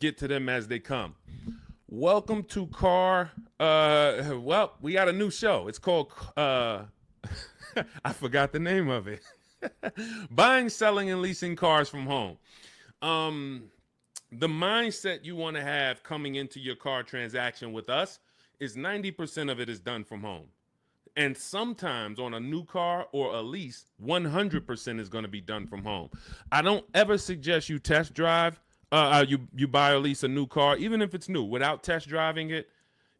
get to them as they come. Welcome to well, we got a new show. It's called I forgot the name of it. Buying, selling, and leasing cars from home. The mindset you want to have coming into your car transaction with us is 90% of it is done from home. And sometimes on a new car or a lease, 100% is going to be done from home. I don't ever suggest you test drive, you buy or lease a new car, even if it's new, without test driving it.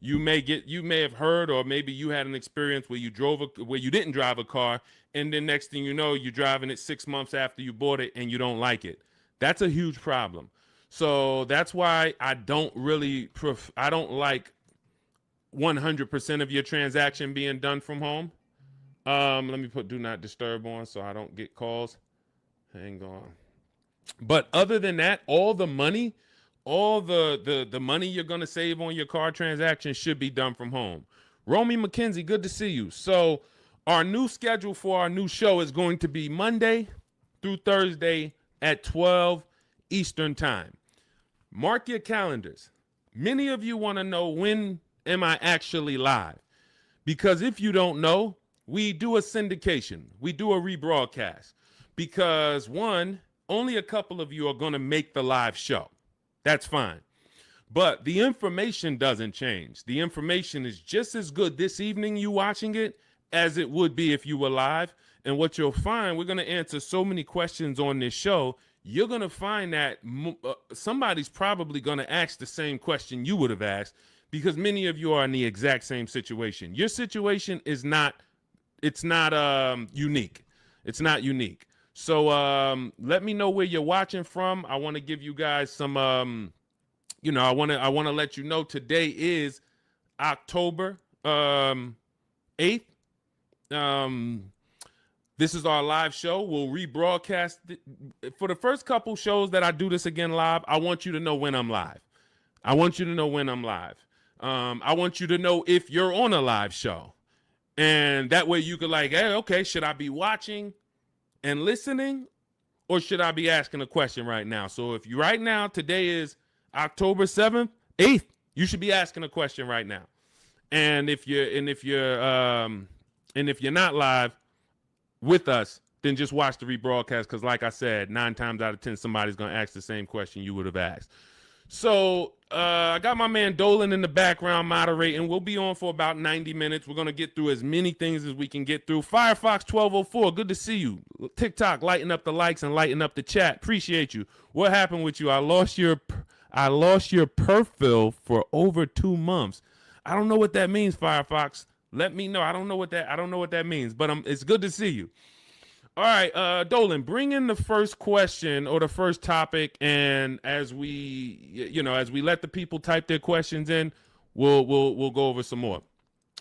You may have heard, or maybe you had an experience where you didn't drive a car, and then next thing you know, you're driving it 6 months after you bought it and you don't like it. That's a huge problem. So that's why I don't like 100% of your transaction being done from home. Let me put do not disturb on so I don't get calls. Hang on. But other than that, all the money you're going to save on your car transaction should be done from home. Romy McKenzie, good to see you. So our new schedule for our new show is going to be Monday through Thursday at 12 Eastern time. Mark your calendars. Many of you want to know, when am I actually live? Because if you don't know, we do a syndication. We do a rebroadcast. Because one, only a couple of you are going to make the live show. That's fine. But the information doesn't change. The information is just as good this evening you watching it as it would be if you were live. And what you'll find, we're going to answer so many questions on this show, you're going to find that somebody's probably going to ask the same question you would have asked, because many of you are in the exact same situation. Your situation is not unique. It's not unique. So let me know where you're watching from. I want to give you guys some, I want to let you know today is October 8th. This is our live show. We'll rebroadcast it. For the first couple shows that I do this again live, I want you to know when I'm live. I want you to know when I'm live. I want you to know if you're on a live show. And that way you could hey, okay, should I be watching and listening, or should I be asking a question right now? So if you right now, today is October 7th, 8th, you should be asking a question right now. And if you're not live with us, then just watch the rebroadcast, because like I said, 9 times out of 10, somebody's going to ask the same question you would have asked. So I got my man Dolan in the background moderating. We'll be on for about 90 minutes. We're going to get through as many things as we can get through. Firefox 1204, good to see you. TikTok, lighten up the likes and lighten up the chat. Appreciate you. What happened with you? I lost your perfil for over 2 months. I don't know what that means, Firefox. Let me know. I don't know what that means, but it's good to see you. All right, Dolan, bring in the first question or the first topic, and as we let the people type their questions in, we'll go over some more.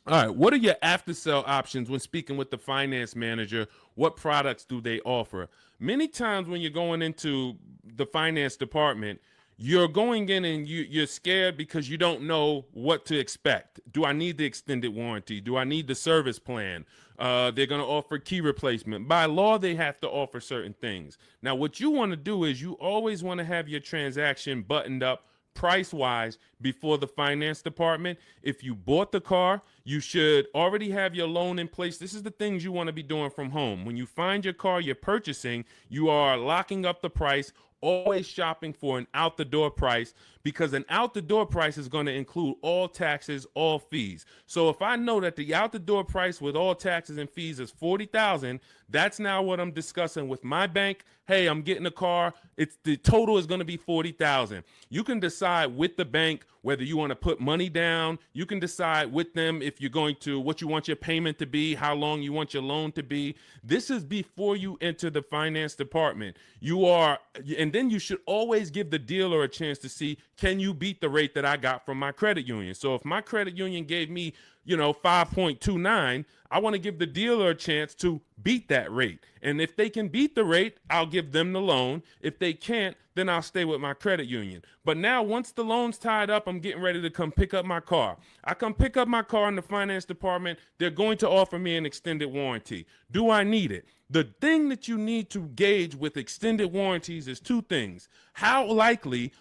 All right, what are your after sale options when speaking with the finance manager? What products do they offer? Many times when you're going into the finance department, you're going in and you're scared because you don't know what to expect. Do I need the extended warranty? Do I need the service plan? They're going to offer key replacement. By law, they have to offer certain things. Now, what you want to do is you always want to have your transaction buttoned up price-wise before the finance department. If you bought the car, you should already have your loan in place. This is the things you want to be doing from home. When you find your car you're purchasing, you are locking up the price, always shopping for an out-the-door price, because an out-the-door price is going to include all taxes, all fees. So if I know that the out-the-door price with all taxes and fees is $40,000, that's now what I'm discussing with my bank. Hey, I'm getting a car. The total is going to be $40,000. You can decide with the bank whether you want to put money down. You can decide with them if you're going to, what you want your payment to be, how long you want your loan to be. This is before you enter the finance department. And then you should always give the dealer a chance to see, can you beat the rate that I got from my credit union? So if my credit union gave me 5.29, I want to give the dealer a chance to beat that rate. And if they can beat the rate, I'll give them the loan. If they can't, then then I'll stay with my credit union. But now once the loan's tied up, I'm getting ready to come pick up my car. I come pick up my car in the finance department. They're going to offer me an extended warranty. Do I need it? The thing that you need to gauge with extended warranties is two things. How likely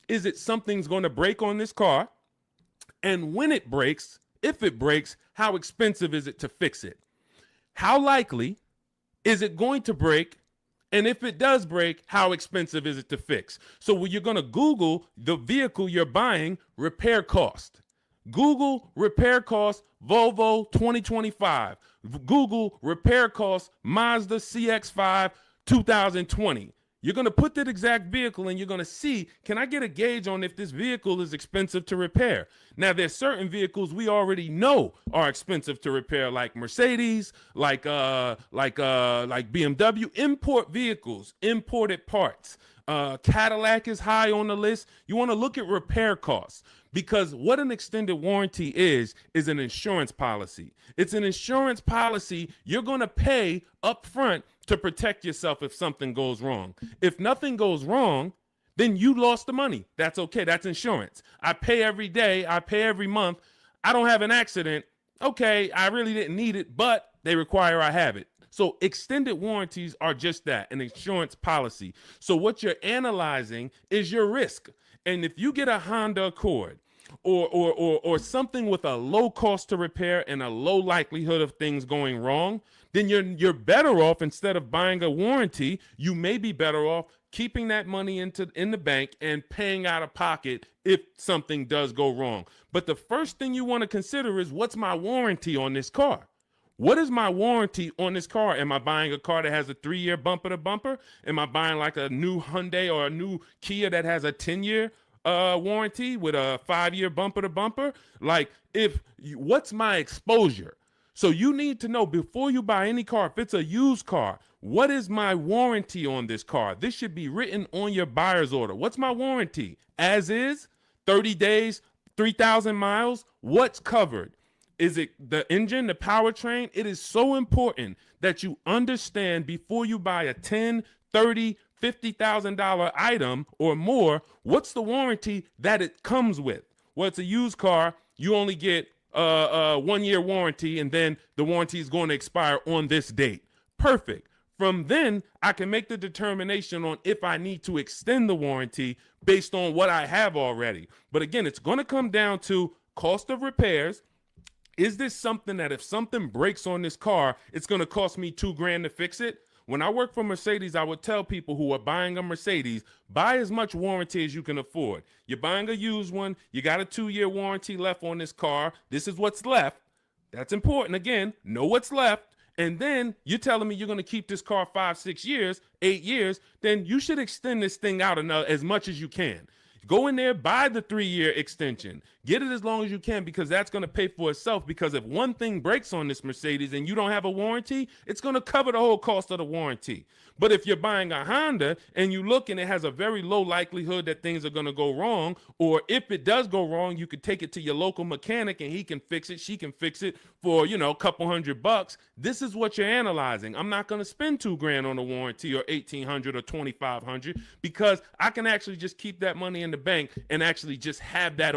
is it something's going to break on this car? And when it breaks, if it breaks, how expensive is it to fix it? How likely is it going to break? And if it does break, how expensive is it to fix? So when you're going to Google the vehicle you're buying, repair cost. Google repair cost Volvo 2025. Google repair cost Mazda CX-5 2020. You're going to put that exact vehicle and you're going to see, can I get a gauge on if this vehicle is expensive to repair? Now, there's certain vehicles we already know are expensive to repair, like Mercedes, like BMW, import vehicles, imported parts. Cadillac is high on the list. You want to look at repair costs, because what an extended warranty is an insurance policy. It's an insurance policy you're going to pay up front to protect yourself if something goes wrong. If nothing goes wrong, then you lost the money. That's okay. That's insurance. I pay every day. I pay every month. I don't have an accident. Okay, I really didn't need it, but they require I have it. So extended warranties are just that, an insurance policy. So what you're analyzing is your risk. And if you get a Honda Accord or something with a low cost to repair and a low likelihood of things going wrong, then you're better off, instead of buying a warranty, you may be better off keeping that money in the bank and paying out of pocket if something does go wrong. But the first thing you want to consider is, what's my warranty on this car? What is my warranty on this car? Am I buying a car that has a 3-year bumper to bumper? Am I buying like a new Hyundai or a new Kia that has a 10-year warranty with a 5-year bumper to bumper? Like, what's my exposure? So you need to know before you buy any car, if it's a used car, what is my warranty on this car? This should be written on your buyer's order. What's my warranty? As is, 30 days, 3,000 miles, what's covered? Is it the engine, the powertrain? It is so important that you understand before you buy a $10, $30, $50,000 item or more, what's the warranty that it comes with? Well, it's a used car. You only get a 1-year warranty, and then the warranty is going to expire on this date. Perfect. From then, I can make the determination on if I need to extend the warranty based on what I have already. But again, it's going to come down to cost of repairs. Is this something that if something breaks on this car, it's going to cost me $2,000 to fix it? When I work for Mercedes, I would tell people who are buying a Mercedes, buy as much warranty as you can afford. You're buying a used one. You got a 2-year warranty left on this car. This is what's left. That's important. Again, know what's left. And then you're telling me you're going to keep this car 5, 6 years, 8 years. Then you should extend this thing out as much as you can. Go in there, buy the 3-year extension. Get it as long as you can, because that's going to pay for itself. Because if one thing breaks on this Mercedes and you don't have a warranty, it's going to cover the whole cost of the warranty. But if you're buying a Honda and you look and it has a very low likelihood that things are going to go wrong, or if it does go wrong, you could take it to your local mechanic and he can fix it, she can fix it for, a couple $100. This is what you're analyzing. I'm not going to spend $2,000 on a warranty or $1,800 or $2,500, because I can actually just keep that money in the bank and actually just have that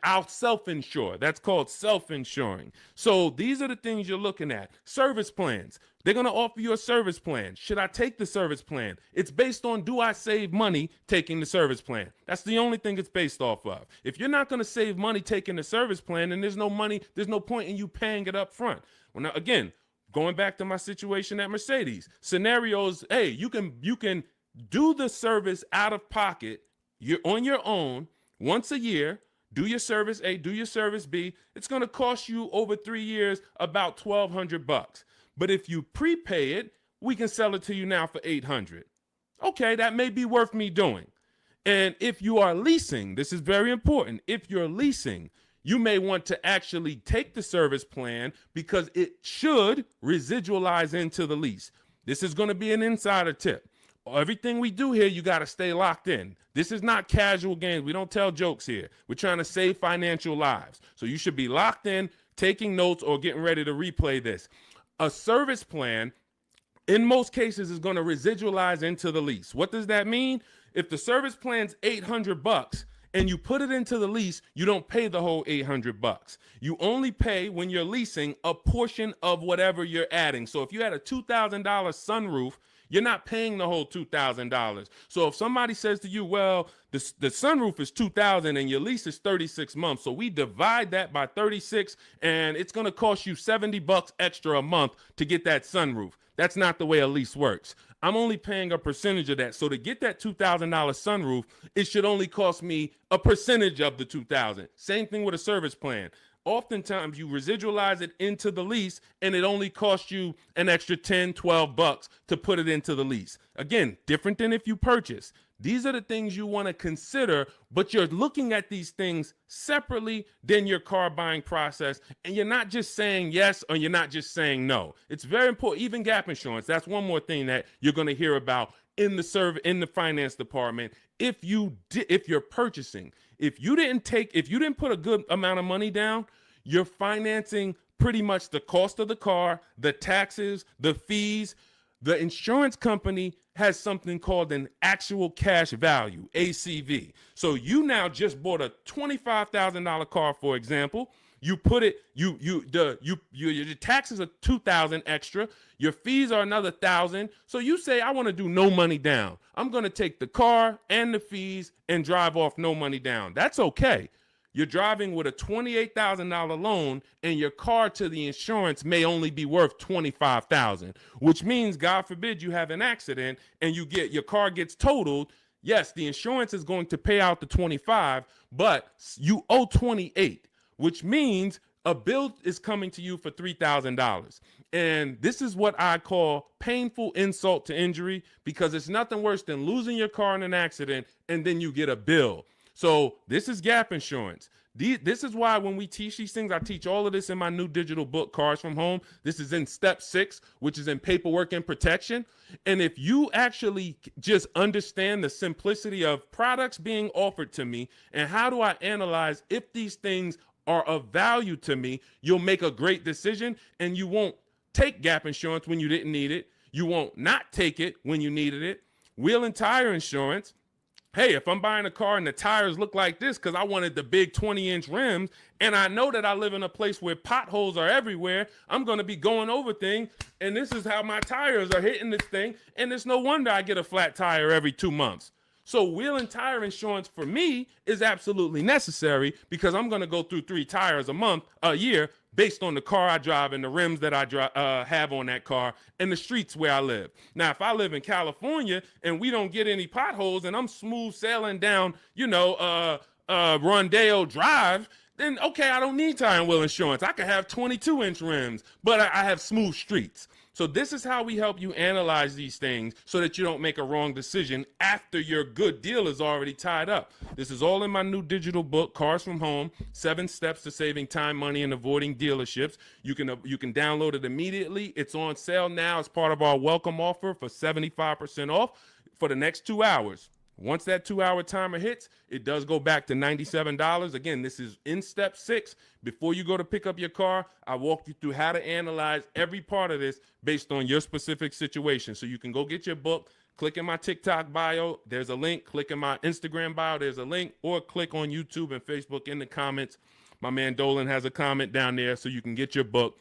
I'll self-insure. That's called self-insuring. So these are the things you're looking at. Service plans. They're going to offer you a service plan. Should I take the service plan? It's based on, do I save money taking the service plan? That's the only thing it's based off of. If you're not going to save money taking the service plan, then there's no point in you paying it up front. Well, now, again, going back to my situation at Mercedes, scenarios, hey, you can do the service out of pocket. You're on your own once a year. Do your service A, do your service B. It's going to cost you over 3 years about $1,200. But if you prepay it, we can sell it to you now for $800. Okay, that may be worth me doing. And if you are leasing, this is very important. If you're leasing, you may want to actually take the service plan, because it should residualize into the lease. This is going to be an insider tip. Everything we do here, you got to stay locked in. This is not casual games. We don't tell jokes here. We're trying to save financial lives. So you should be locked in, taking notes, or getting ready to replay this. A service plan in most cases is going to residualize into the lease. What does that mean? If the service plan's $800 and you put it into the lease, you don't pay the whole $800. You only pay, when you're leasing, a portion of whatever you're adding. So if you had a $2,000 sunroof, you're not paying the whole $2,000. So if somebody says to you, well, the sunroof is $2,000 and your lease is 36 months, so we divide that by 36 and it's going to cost you $70 extra a month to get that sunroof. That's not the way a lease works. I'm only paying a percentage of that. So to get that $2,000 sunroof, it should only cost me a percentage of the $2,000. Same thing with a service plan. Oftentimes you residualize it into the lease and it only costs you an extra 10, 12 bucks to put it into the lease. Again, different than if you purchase. These are the things you want to consider, but you're looking at these things separately than your car buying process. And you're not just saying yes or you're not just saying no. It's very important. Even gap insurance. That's one more thing that you're going to hear about in the finance department. If you're purchasing, if you didn't put a good amount of money down, you're financing pretty much the cost of the car, the taxes, the fees. The insurance company has something called an actual cash value, ACV. So you now just bought a $25,000 car, for example. You put it, your taxes are $2,000 extra. Your fees are another $1,000. So you say, I want to do no money down. I'm going to take the car and the fees and drive off no money down. That's okay. You're driving with a $28,000 loan and your car to the insurance may only be worth $25,000, which means, God forbid, you have an accident and your car gets totaled. Yes, the insurance is going to pay out the 25, but you owe 28, which means a bill is coming to you for $3,000. And this is what I call painful insult to injury, because it's nothing worse than losing your car in an accident and then you get a bill. So this is gap insurance. This is why when we teach these things, I teach all of this in my new digital book, Cars from Home. This is in step 6, which is in paperwork and protection. And if you actually just understand the simplicity of products being offered to me and how do I analyze if these things are of value to me, you'll make a great decision and you won't take gap insurance when you didn't need it. You won't not take it when you needed it. Wheel and tire insurance. Hey, if I'm buying a car and the tires look like this because I wanted the big 20-inch rims and I know that I live in a place where potholes are everywhere, I'm going to be going over things and this is how my tires are hitting this thing, and it's no wonder I get a flat tire every 2 months. So wheel and tire insurance for me is absolutely necessary because I'm going to go through 3 tires a year based on the car I drive and the rims that I have on that car and the streets where I live. Now, if I live in California and we don't get any potholes and I'm smooth sailing down, Rondeo Drive, then okay, I don't need tire and wheel insurance. I could have 22-inch rims, but I have smooth streets. So this is how we help you analyze these things so that you don't make a wrong decision after your good deal is already tied up. This is all in my new digital book, Cars from Home, 7 Steps to Saving Time, Money, and Avoiding Dealerships. You can download it immediately. It's on sale now as part of our welcome offer for 75% off for the next 2 hours. Once that 2-hour timer hits, it does go back to $97. Again, this is in step 6. Before you go to pick up your car, I walk you through how to analyze every part of this based on your specific situation. So you can go get your book, click in my TikTok bio, there's a link, click in my Instagram bio, there's a link, or click on YouTube and Facebook in the comments. My man Dolan has a comment down there so you can get your book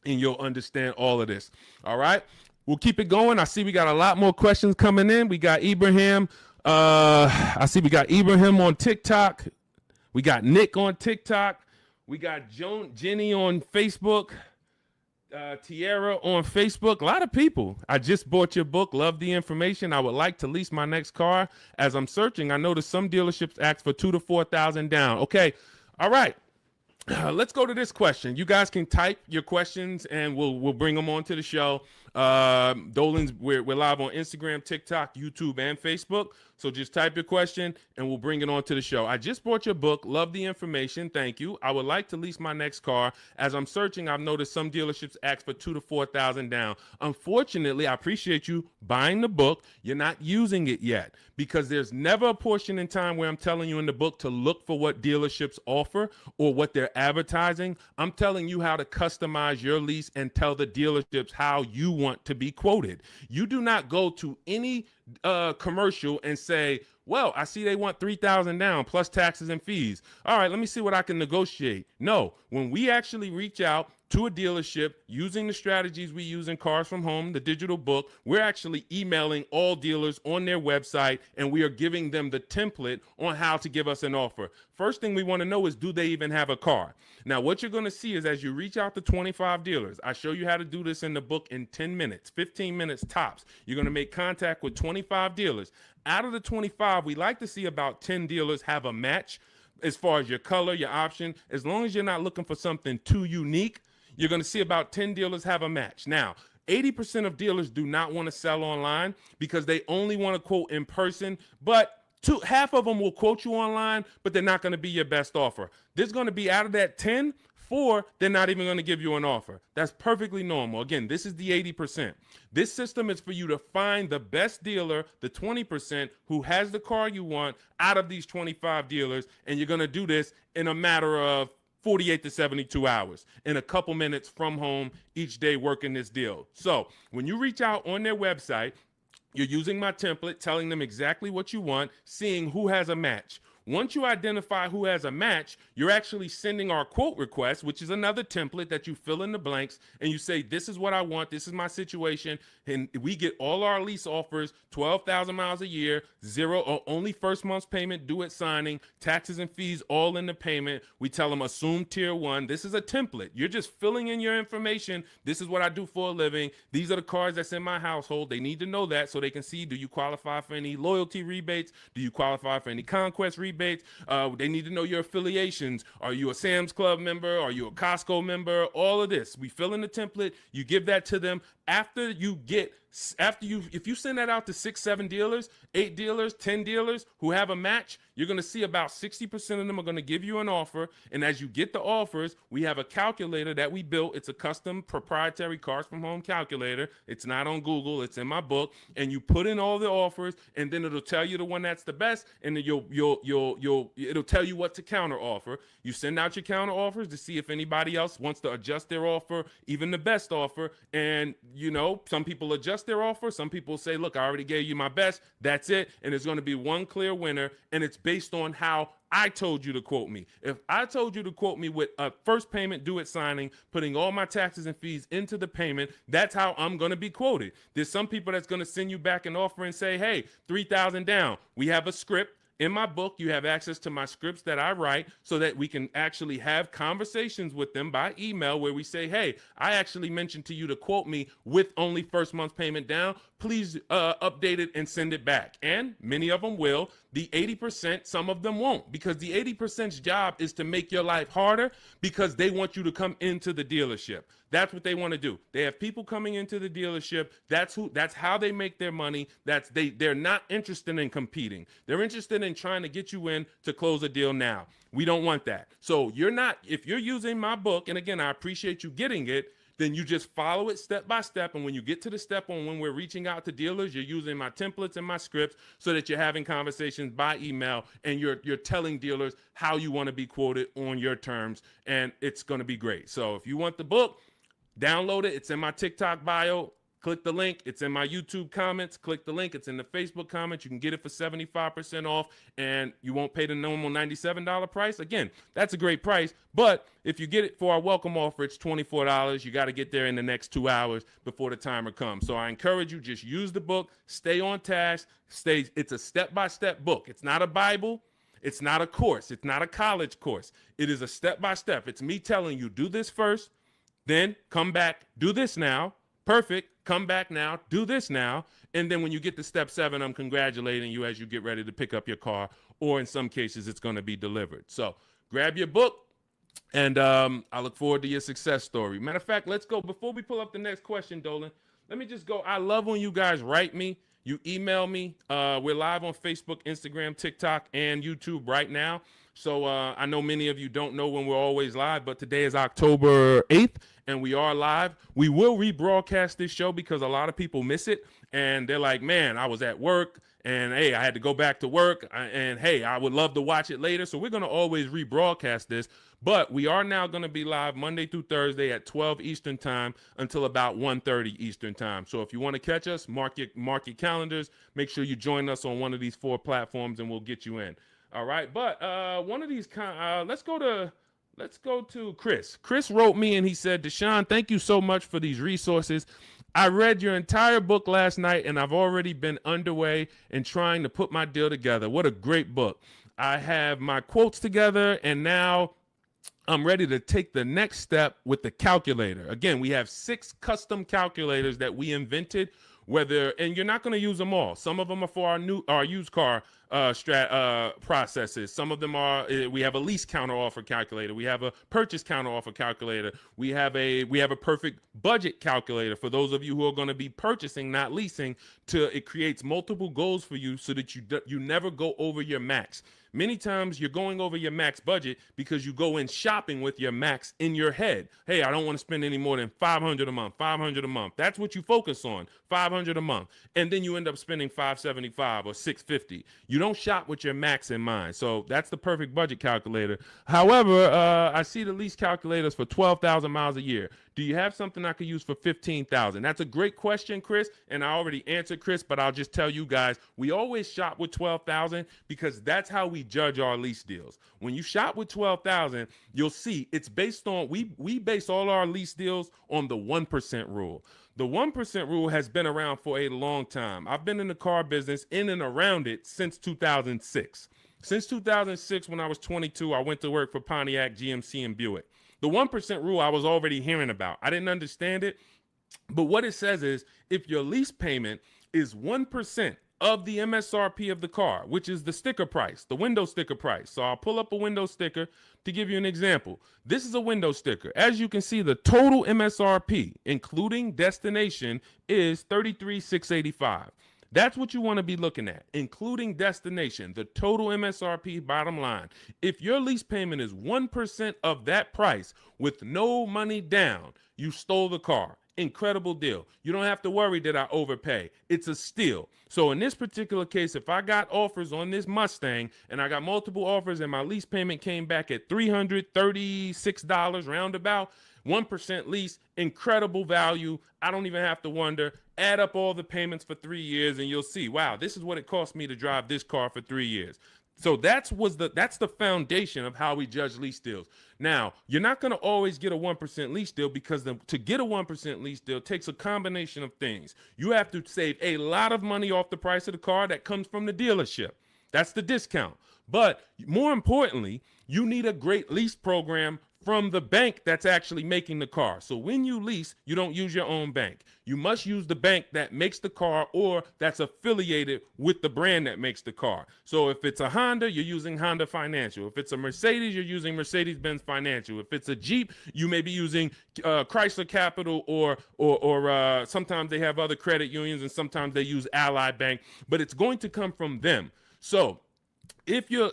and you'll understand all of this. All right, we'll keep it going. I see we got a lot more questions coming in. We got Ibrahim. I see we got Ibrahim on TikTok. We got Nick on TikTok. We got Jenny on Facebook. Tierra on Facebook. A lot of people. I just bought your book. Love the information. I would like to lease my next car. As I'm searching, I noticed some dealerships ask for $2,000 to $4,000 down. Okay. All right. Let's go to this question. You guys can type your questions and we'll bring them onto the show. Dolan's, we're live on Instagram, TikTok, YouTube, and Facebook. So just type your question and we'll bring it onto the show. I just bought your book. Love the information. Thank you. I would like to lease my next car. As I'm searching, I've noticed some dealerships ask for $2,000 to $4,000 down. Unfortunately, I appreciate you buying the book. You're not using it yet because there's never a portion in time where I'm telling you in the book to look for what dealerships offer or what they're advertising. I'm telling you how to customize your lease and tell the dealerships how you want want to be quoted. You do not go to any commercial and say, well, I see they want $3,000 down plus taxes and fees. All right, let me see what I can negotiate. No, when we actually reach out to a dealership using the strategies we use in Cars from Home, the digital book, we're actually emailing all dealers on their website, and we are giving them the template on how to give us an offer. First thing we want to know is, do they even have a car? Now, what you're going to see is as you reach out to 25 dealers, I show you how to do this in the book in 10 minutes, 15 minutes tops. You're going to make contact with 25 dealers. Out of the 25, we like to see about 10 dealers have a match as far as your color, your option. As long as you're not looking for something too unique, you're going to see about 10 dealers have a match. Now, 80% of dealers do not want to sell online because they only want to quote in person, but half of them will quote you online, but they're not going to be your best offer. There's going to be, out of that 10, 4, they're not even going to give you an offer. That's perfectly normal. Again, this is the 80%. This system is for you to find the best dealer, the 20% who has the car you want out of these 25 dealers, and you're going to do this in a matter of 48 to 72 hours, in a couple minutes from home each day working this deal. So when you reach out on their website, you're using my template, telling them exactly what you want, seeing who has a match. Once you identify who has a match, you're actually sending our quote request, which is another template that you fill in the blanks, and you say, this is what I want, this is my situation, and we get all our lease offers, 12,000 miles a year, zero or only first month's payment due at signing, taxes and fees all in the payment. We tell them assume tier 1. This is a template. You're just filling in your information. This is what I do for a living. These are the cars that's in my household. They need to know that so they can see, do you qualify for any loyalty rebates? Do you qualify for any conquest rebates? They need to know your affiliations. Are you a Sam's Club member? Are you a Costco member? All of this. We fill in the template. You give that to them. If you send that out to 6, 7 dealers, 8 dealers, 10 dealers who have a match, you're going to see about 60% of them are going to give you an offer. And as you get the offers, we have a calculator that we built. It's a custom proprietary Cars from Home calculator. It's not on Google. It's in my book. And you put in all the offers, and then it'll tell you the one that's the best. And then it'll tell you what to counter offer. You send out your counter offers to see if anybody else wants to adjust their offer, even the best offer. And some people adjust their offer. Some people say, look, I already gave you my best. That's it. And there's going to be one clear winner. And it's based on how I told you to quote me. If I told you to quote me with a first payment due at signing, putting all my taxes and fees into the payment, that's how I'm going to be quoted. There's some people that's going to send you back an offer and say, hey, 3,000 down. We have a script. In my book, you have access to my scripts that I write so that we can actually have conversations with them by email where we say, hey, I actually mentioned to you to quote me with only first month's payment down. Please update it and send it back. And many of them will. The 80%, some of them won't, because the 80%'s job is to make your life harder because they want you to come into the dealership. That's what they want to do. They have people coming into the dealership. That's how they make their money. They're not interested in competing. They're interested in trying to get you in to close a deal now. We don't want that. So if you're using my book, and again, I appreciate you getting it, then you just follow it step by step. And when you get to the step on when we're reaching out to dealers, you're using my templates and my scripts so that you're having conversations by email and you're telling dealers how you want to be quoted on your terms. And it's going to be great. So if you want the book, download it. It's in my TikTok bio. Click the link. It's in my YouTube comments. Click the link. It's in the Facebook comments. You can get it for 75% off, and you won't pay the normal $97 price. Again, that's a great price, but if you get it for our welcome offer, it's $24. You got to get there in the next 2 hours before the timer comes. So I encourage you, just use the book. Stay on task. It's a step-by-step book. It's not a Bible. It's not a course. It's not a college course. It is a step-by-step. It's me telling you, do this first, then come back, do this now. Perfect. Come back now, do this now. And then when you get to step 7, I'm congratulating you as you get ready to pick up your car, or in some cases, it's going to be delivered. So grab your book, and I look forward to your success story. Matter of fact, let's go. Before we pull up the next question, Dolan, let me just go. I love when you guys write me. You email me. We're live on Facebook, Instagram, TikTok, and YouTube right now. So I know many of you don't know when we're always live, but today is October 8th, and we are live. We will rebroadcast this show because a lot of people miss it, and they're like, man, I was at work, and hey, I had to go back to work, and hey, I would love to watch it later. So we're going to always rebroadcast this. But we are now going to be live Monday through Thursday at 12 Eastern time until about 1:30 Eastern time. So if you want to catch us, mark your calendars. Make sure you join us on one of these 4 platforms, and we'll get you in. All right. But one of these let's go to Chris. Chris wrote me and he said, Deshone, thank you so much for these resources. I read your entire book last night and I've already been underway in trying to put my deal together. What a great book. I have my quotes together and now I'm ready to take the next step with the calculator. Again, we have 6 custom calculators that we invented, and you're not going to use them all. Some of them are for our used car processes. Some of them are, we have a lease counter offer calculator. We have a purchase counter offer calculator. We have a perfect budget calculator for those of you who are going to be purchasing, not leasing. It creates multiple goals for you so that you never go over your max. Many times you're going over your max budget because you go in shopping with your max in your head. Hey, I don't want to spend any more than $500 a month, $500 a month. That's what you focus on, $500 a month. And then you end up spending $575 or $650. You don't shop with your max in mind. So that's the perfect budget calculator. However, I see the lease calculators for 12,000 miles a year. Do you have something I could use for 15,000? That's a great question, Chris, and I already answered Chris, but I'll just tell you guys, we always shop with 12,000 because that's how we judge our lease deals. When you shop with 12,000, you'll see it's based on, we base all our lease deals on the 1% rule. The 1% rule has been around for a long time. I've been in the car business in and around it since 2006. Since 2006, when I was 22, I went to work for Pontiac, GMC, and Buick. The 1% rule I was already hearing about. I didn't understand it, but what it says is if your lease payment is 1% of the MSRP of the car, which is the sticker price, the window sticker price. So I'll pull up a window sticker to give you an example. This is a window sticker. As you can see, the total MSRP, including destination, is $33,685. That's what you want to be looking at, including destination, the total MSRP bottom line. If your lease payment is 1% of that price with no money down, you stole the car. Incredible deal. You don't have to worry that I overpay. It's a steal. So in this particular case, if I got offers on this Mustang and I got multiple offers and my lease payment came back at $336 roundabout, 1% lease, incredible value. I don't even have to wonder. Add up all the payments for 3 years and you'll see, wow, this is what it cost me to drive this car for 3 years. So that's the foundation of how we judge lease deals. Now, you're not going to always get a 1% lease deal because to get a 1% lease deal takes a combination of things. You have to save a lot of money off the price of the car that comes from the dealership. That's the discount. But more importantly, you need a great lease program from the bank that's actually making the car. So when you lease, you don't use your own bank. You must use the bank that makes the car or that's affiliated with the brand that makes the car. So if it's a Honda, you're using Honda Financial. If it's a Mercedes, you're using Mercedes-Benz Financial. If it's a Jeep, you may be using Chrysler Capital or sometimes they have other credit unions and sometimes they use Ally Bank, but it's going to come from them. So if you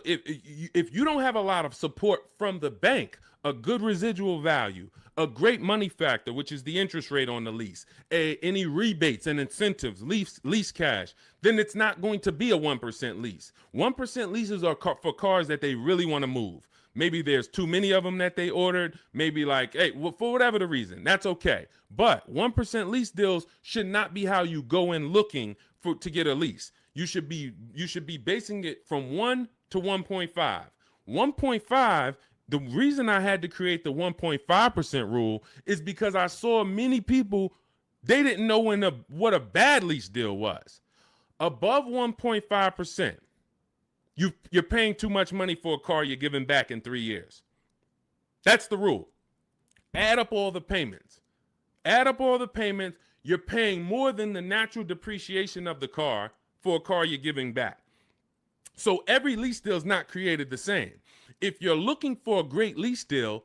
don't have a lot of support from the bank, a good residual value, a great money factor, which is the interest rate on the lease, any rebates and incentives, lease cash, then it's not going to be a 1% lease. 1% leases are for cars that they really want to move. Maybe there's too many of them that they ordered. Maybe like, hey, well, for whatever the reason, that's okay. But 1% lease deals should not be how you go in looking to get a lease. You should be basing it from 1 to 1.5. 1.5. The reason I had to create the 1.5% rule is because I saw many people, they didn't know what a bad lease deal was. Above 1.5%, you're paying too much money for a car you're giving back in 3 years. That's the rule. Add up all the payments. You're paying more than the natural depreciation of the car for a car you're giving back. So every lease deal is not created the same. If you're looking for a great lease deal,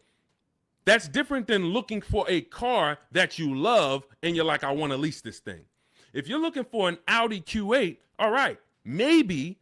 that's different than looking for a car that you love and you're like, I want to lease this thing. If you're looking for an Audi Q8, all right, maybe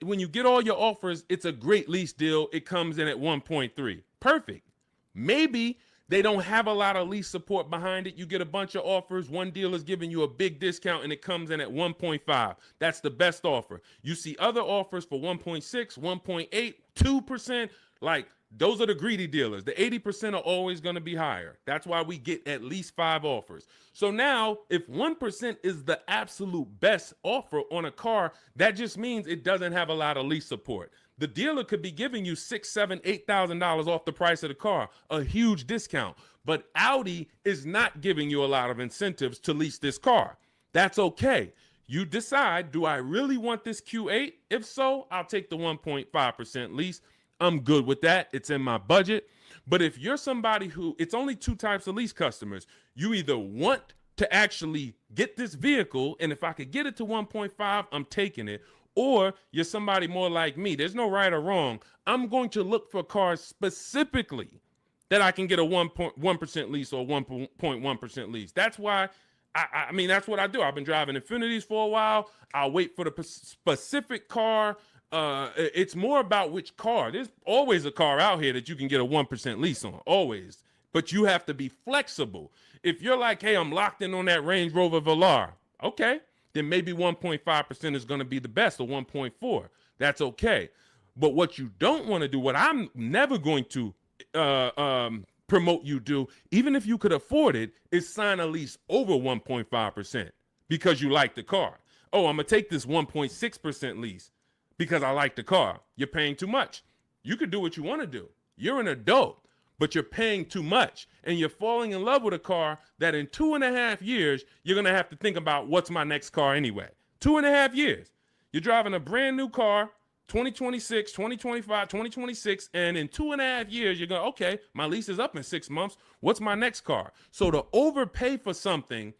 when you get all your offers, it's a great lease deal. It comes in at 1.3. Perfect. Maybe they don't have a lot of lease support behind it. You get a bunch of offers. One deal is giving you a big discount and it comes in at 1.5. That's the best offer. You see other offers for 1.6, 1.8, 2%. Like, those are the greedy dealers. The 80% are always going to be higher. That's why we get at least 5 offers. So now, if 1% is the absolute best offer on a car, that just means it doesn't have a lot of lease support. The dealer could be giving you $6,000, $7,000, $8,000 off the price of the car, a huge discount. But Audi is not giving you a lot of incentives to lease this car. That's okay. You decide, do I really want this Q8? If so, I'll take the 1.5% lease. I'm good with that. It's in my budget. But if you're somebody who, it's only 2 types of lease customers. You either want to actually get this vehicle, and if I could get it to 1.5, I'm taking it. Or you're somebody more like me. There's no right or wrong. I'm going to look for cars specifically that I can get a 1% lease or 1.1% lease. That's why, I mean, that's what I do. I've been driving Infinities for a while. I'll wait for the specific car. It's more about which car. There's always a car out here that you can get a 1% lease on, always. But you have to be flexible. If you're like, hey, I'm locked in on that Range Rover Velar, okay, then maybe 1.5% is going to be the best, or 1.4. That's okay. But what you don't want to do, what I'm never going to promote you do, even if you could afford it, is sign a lease over 1.5% because you like the car. Oh, I'm going to take this 1.6% lease because I like the car. You're paying too much. You could do what you want to do. You're an adult, but you're paying too much. And you're falling in love with a car that in 2.5 years, you're going to have to think about, what's my next car anyway? 2.5 years. You're driving a brand new car, 2026, 2025, 2026, and in 2.5 years, you're going, okay, my lease is up in 6 months. What's my next car? So to overpay for something,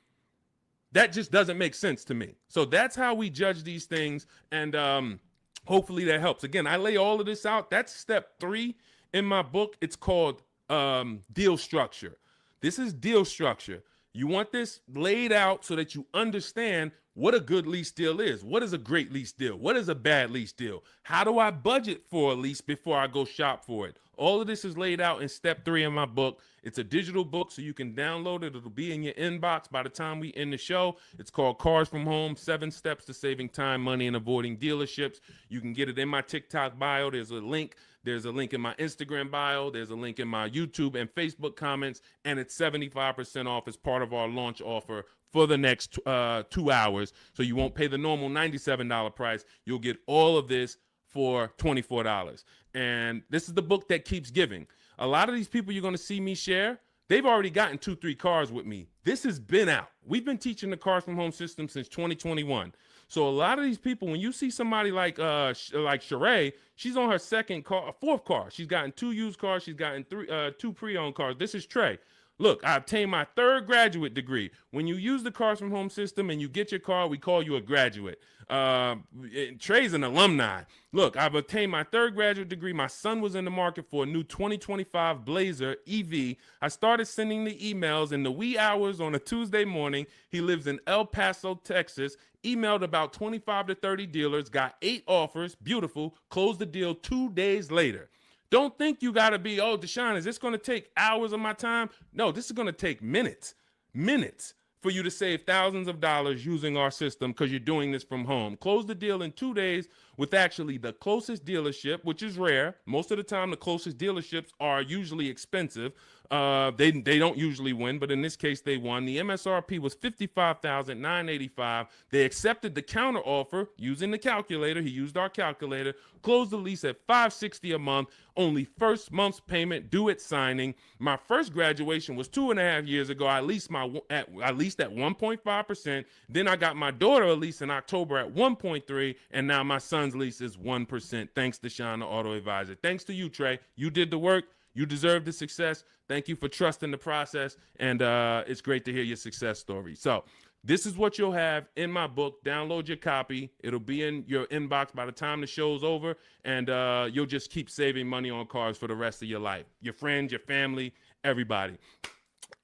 that just doesn't make sense to me. So that's how we judge these things, and hopefully that helps. Again, I lay all of this out. That's step 3 in my book. It's called deal structure. This is deal structure. You want this laid out so that you understand what a good lease deal is. What is a great lease deal? What is a bad lease deal? How do I budget for a lease before I go shop for it? All of this is laid out in step 3 in my book. It's a digital book, so you can download it. It'll be in your inbox by the time we end the show. It's called Cars from Home, 7 Steps to Saving Time, Money, and Avoiding Dealerships. You can get it in my TikTok bio. There's a link. There's a link in my Instagram bio. There's a link in my YouTube and Facebook comments, and it's 75% off as part of our launch offer for the next 2 hours. So you won't pay the normal $97 price. You'll get all of this for $24. And this is the book that keeps giving. A lot of these people you're going to see me share, they've already gotten 2-3 cars with me. This has been out. We've been teaching the Cars from Home system since 2021. So a lot of these people, when you see somebody like Sheree, she's on her 4th car. She's gotten 2 used cars. She's gotten 2 pre-owned cars. This is Trey. Look, I obtained my 3rd graduate degree. When you use the Cars from Home system and you get your car, we call you a graduate. Trey's an alumni. Look, I've obtained my 3rd graduate degree. My son was in the market for a new 2025 Blazer EV. I started sending the emails in the wee hours on a Tuesday morning. He lives in El Paso, Texas. Emailed about 25 to 30 dealers, got 8 offers, beautiful, closed the deal 2 days later. Don't think you got to be, oh, Deshone, is this going to take hours of my time? No, this is going to take minutes for you to save thousands of dollars using our system because you're doing this from home. Close the deal in 2 days with actually the closest dealership, which is rare. Most of the time, the closest dealerships are usually expensive. They don't usually win, but in this case, they won. The MSRP was $55,985. They accepted the counter offer using the calculator. He used our calculator. Closed the lease at $560 a month. Only first month's payment due at signing. My first graduation was 2.5 years ago. I leased at 1.5%. Then I got my daughter a lease in October at 1.3%, and now my son's lease is 1%. Thanks, Deshone the Auto Advisor. Thanks to you, Trey. You did the work. You deserve the success. Thank you for trusting the process, and it's great to hear your success story. So this is what you'll have in my book. Download your copy. It'll be in your inbox by the time the show's over, and you'll just keep saving money on cars for the rest of your life. Your friends, your family, everybody.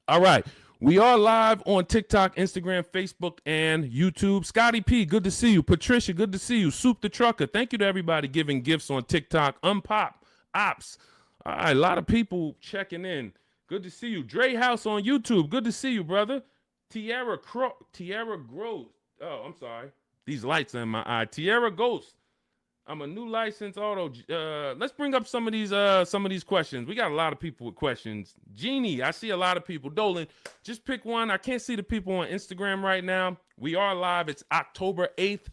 All right. We are live on TikTok, Instagram, Facebook, and YouTube. Scotty P, good to see you. Patricia, good to see you. Soup the Trucker, thank you to everybody giving gifts on TikTok. Unpop, Ops. All right, a lot of people checking in. Good to see you. Dre House on YouTube. Good to see you, brother. Tierra Gross. Oh, I'm sorry. These lights are in my eye. Tierra Ghost. I'm a new licensed auto. Let's bring up some of these questions. We got a lot of people with questions. Jeannie, I see a lot of people. Dolan, just pick one. I can't see the people on Instagram right now. We are live. It's October 8th.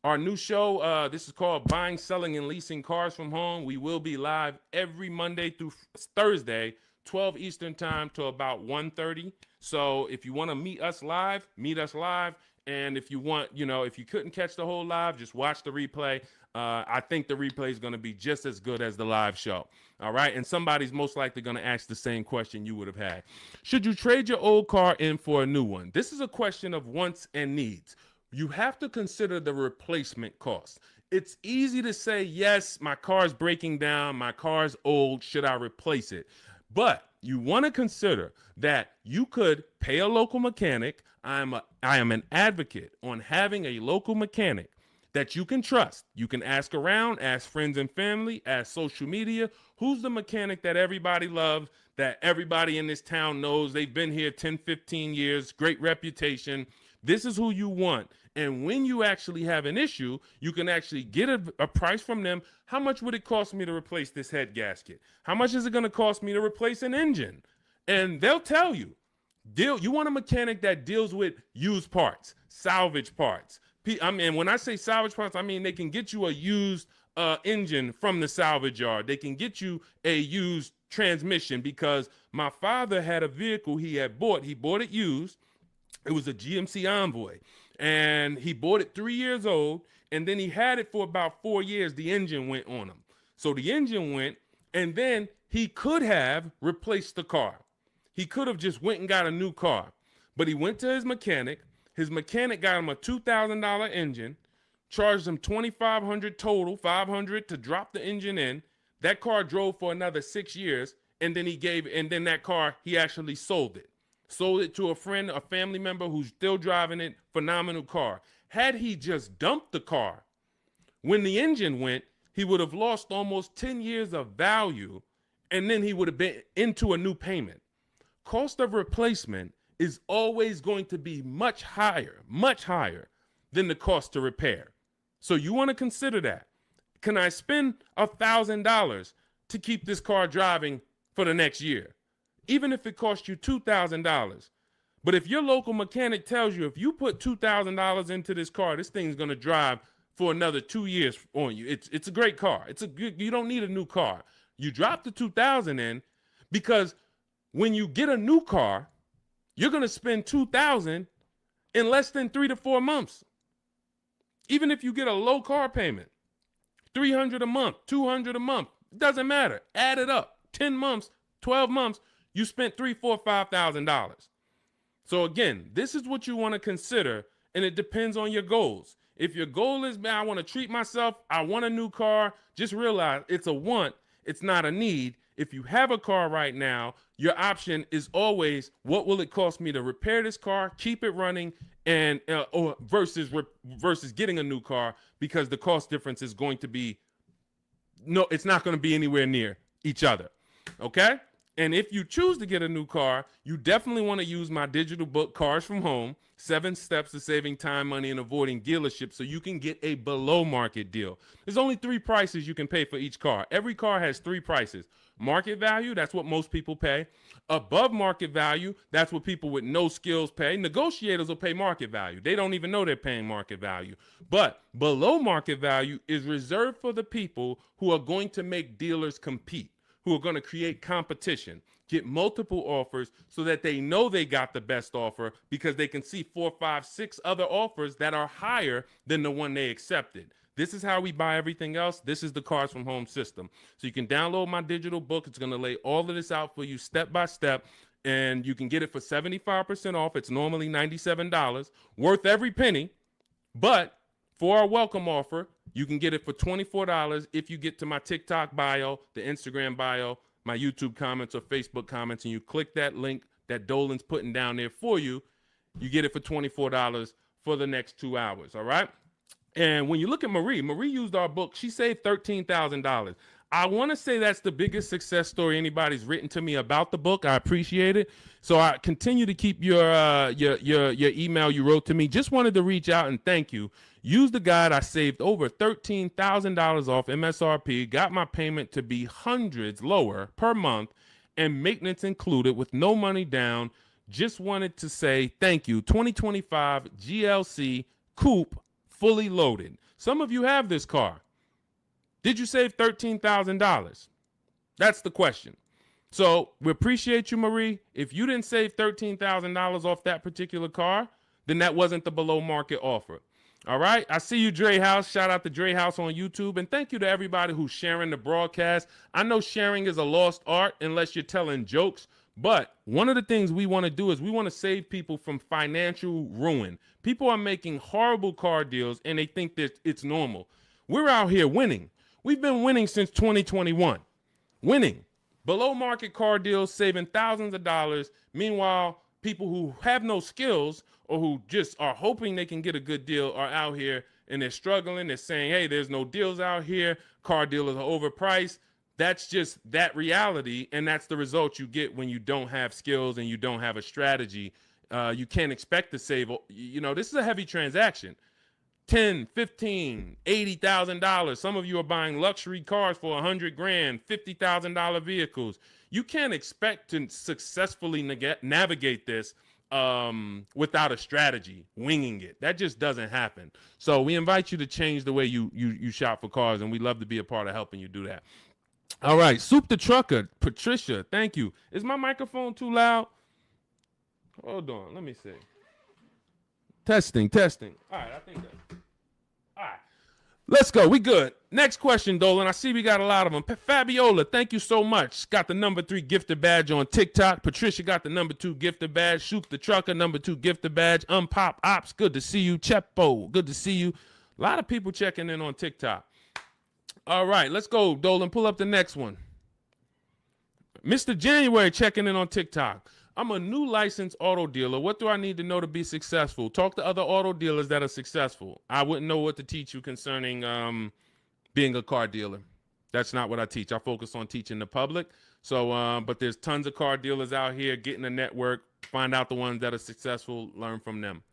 Our new show, this is called Buying, Selling, and Leasing Cars from Home. We will be live every Monday through Thursday, 12 Eastern time to about 1:30. So if you want to meet us live, meet us live. And if you want, if you couldn't catch the whole live, just watch the replay. I think the replay is going to be just as good as the live show. All right. And somebody's most likely going to ask the same question you would have had. Should you trade your old car in for a new one? This is a question of wants and needs. You have to consider the replacement cost. It's easy to say, yes, my car's breaking down, my car's old, should I replace it? But you want to consider that you could pay a local mechanic. I am an advocate on having a local mechanic that you can trust. You can ask around, ask friends and family, ask social media. Who's the mechanic that everybody loves, that everybody in this town knows? They've been here 10, 15 years, great reputation. This is who you want. And when you actually have an issue, you can actually get a price from them. How much would it cost me to replace this head gasket? How much is it going to cost me to replace an engine? And they'll tell you. You want a mechanic that deals with used parts, salvage parts. I mean, when I say salvage parts, I mean they can get you a used engine from the salvage yard. They can get you a used transmission, because my father had a vehicle he had bought. He bought it used. It was a GMC Envoy, and he bought it 3 years old, and then he had it for about 4 years. The engine went on him. So the engine went, and then he could have replaced the car. He could have just went and got a new car, but he went to his mechanic. His mechanic got him a $2,000 engine, charged him $2,500 total, $500 to drop the engine in. That car drove for another 6 years, and then that car, he actually sold it. Sold it to a friend, a family member who's still driving it. Phenomenal car. Had he just dumped the car when the engine went, he would have lost almost 10 years of value, and then he would have been into a new payment. Cost of replacement is always going to be much higher than the cost to repair. So you want to consider that. Can I spend $1,000 to keep this car driving for the next year? Even if it costs you $2,000. But if your local mechanic tells you, if you put $2,000 into this car, this thing's going to drive for another 2 years on you. It's a great car. You don't need a new car. You drop the $2,000 in, because when you get a new car, you're going to spend $2,000 in less than 3 to 4 months. Even if you get a low car payment, $300 a month, $200 a month, it doesn't matter. Add it up. 10 months, 12 months, you spent $3,000, $4,000, $5,000. So again, this is what you want to consider, and it depends on your goals. If your goal is, man, I want to treat myself, I want a new car, just realize it's a want, it's not a need. If you have a car right now, your option is always, what will it cost me to repair this car, keep it running, and versus getting a new car, because the cost difference is going to be, it's not going to be anywhere near each other. Okay? And if you choose to get a new car, you definitely want to use my digital book, Cars from Home, 7 Steps to Saving Time, Money, and Avoiding Dealerships, so you can get a below market deal. There's only 3 prices you can pay for each car. Every car has 3 prices. Market value, that's what most people pay. Above market value, that's what people with no skills pay. Negotiators will pay market value. They don't even know they're paying market value. But below market value is reserved for the people who are going to make dealers compete, who are going to create competition, get multiple offers so that they know they got the best offer, because they can see 4, 5, 6 other offers that are higher than the one they accepted. This is how we buy everything else. This is the Cars from Home system. So you can download my digital book. It's going to lay all of this out for you step by step, and you can get it for 75% off. It's normally $97, worth every penny. But for our welcome offer, you can get it for $24 if you get to my TikTok bio, the Instagram bio, my YouTube comments or Facebook comments, and you click that link that Dolan's putting down there for you. You get it for $24 for the next 2 hours, all right? And when you look at Marie used our book. She saved $13,000. I want to say that's the biggest success story anybody's written to me about the book. I appreciate it. So I continue to keep your email you wrote to me. Just wanted to reach out and thank you. Used the guide, I saved over $13,000 off MSRP, got my payment to be hundreds lower per month, and maintenance included with no money down. Just wanted to say thank you. 2025 GLC Coupe, fully loaded. Some of you have this car. Did you save $13,000? That's the question. So we appreciate you, Marie. If you didn't save $13,000 off that particular car, then that wasn't the below market offer. All right. I see you, Dre House. Shout out to Dre House on YouTube. And thank you to everybody who's sharing the broadcast. I know sharing is a lost art unless you're telling jokes. But one of the things we want to do is we want to save people from financial ruin. People are making horrible car deals and they think that it's normal. We're out here winning. We've been winning since 2021. Winning. Below market car deals, saving thousands of dollars. Meanwhile, people who have no skills or who just are hoping they can get a good deal are out here and they're struggling. They're saying, hey, there's no deals out here. Car dealers are overpriced. That's just that reality. And that's the result you get when you don't have skills and you don't have a strategy. You can't expect to save. You know, this is a heavy transaction. $10, $15, $80,000. Some of you are buying luxury cars for $100,000, $50,000 vehicles. You can't expect to successfully navigate this without a strategy, winging it. That just doesn't happen. So we invite you to change the way you shop for cars, and we'd love to be a part of helping you do that. All right, Soup the Trucker, Patricia, thank you. Is my microphone too loud? Hold on, let me see. Testing. All right, I think that's... All right, let's go. We good. Next question, Dolan. I see we got a lot of them. Fabiola, thank you so much. Got the #3 gifted badge on TikTok. Patricia got the #2 gifted badge. Shoot the Trucker, #2 gifted badge. Unpop Ops, good to see you. Chepo, good to see you. A lot of people checking in on TikTok. All right, let's go, Dolan. Pull up the next one. Mr. January checking in on TikTok. I'm a new licensed auto dealer. What do I need to know to be successful? Talk to other auto dealers that are successful. I wouldn't know what to teach you concerning being a car dealer. That's not what I teach. I focus on teaching the public. So, but there's tons of car dealers out here. Get in a network. Find out the ones that are successful. Learn from them.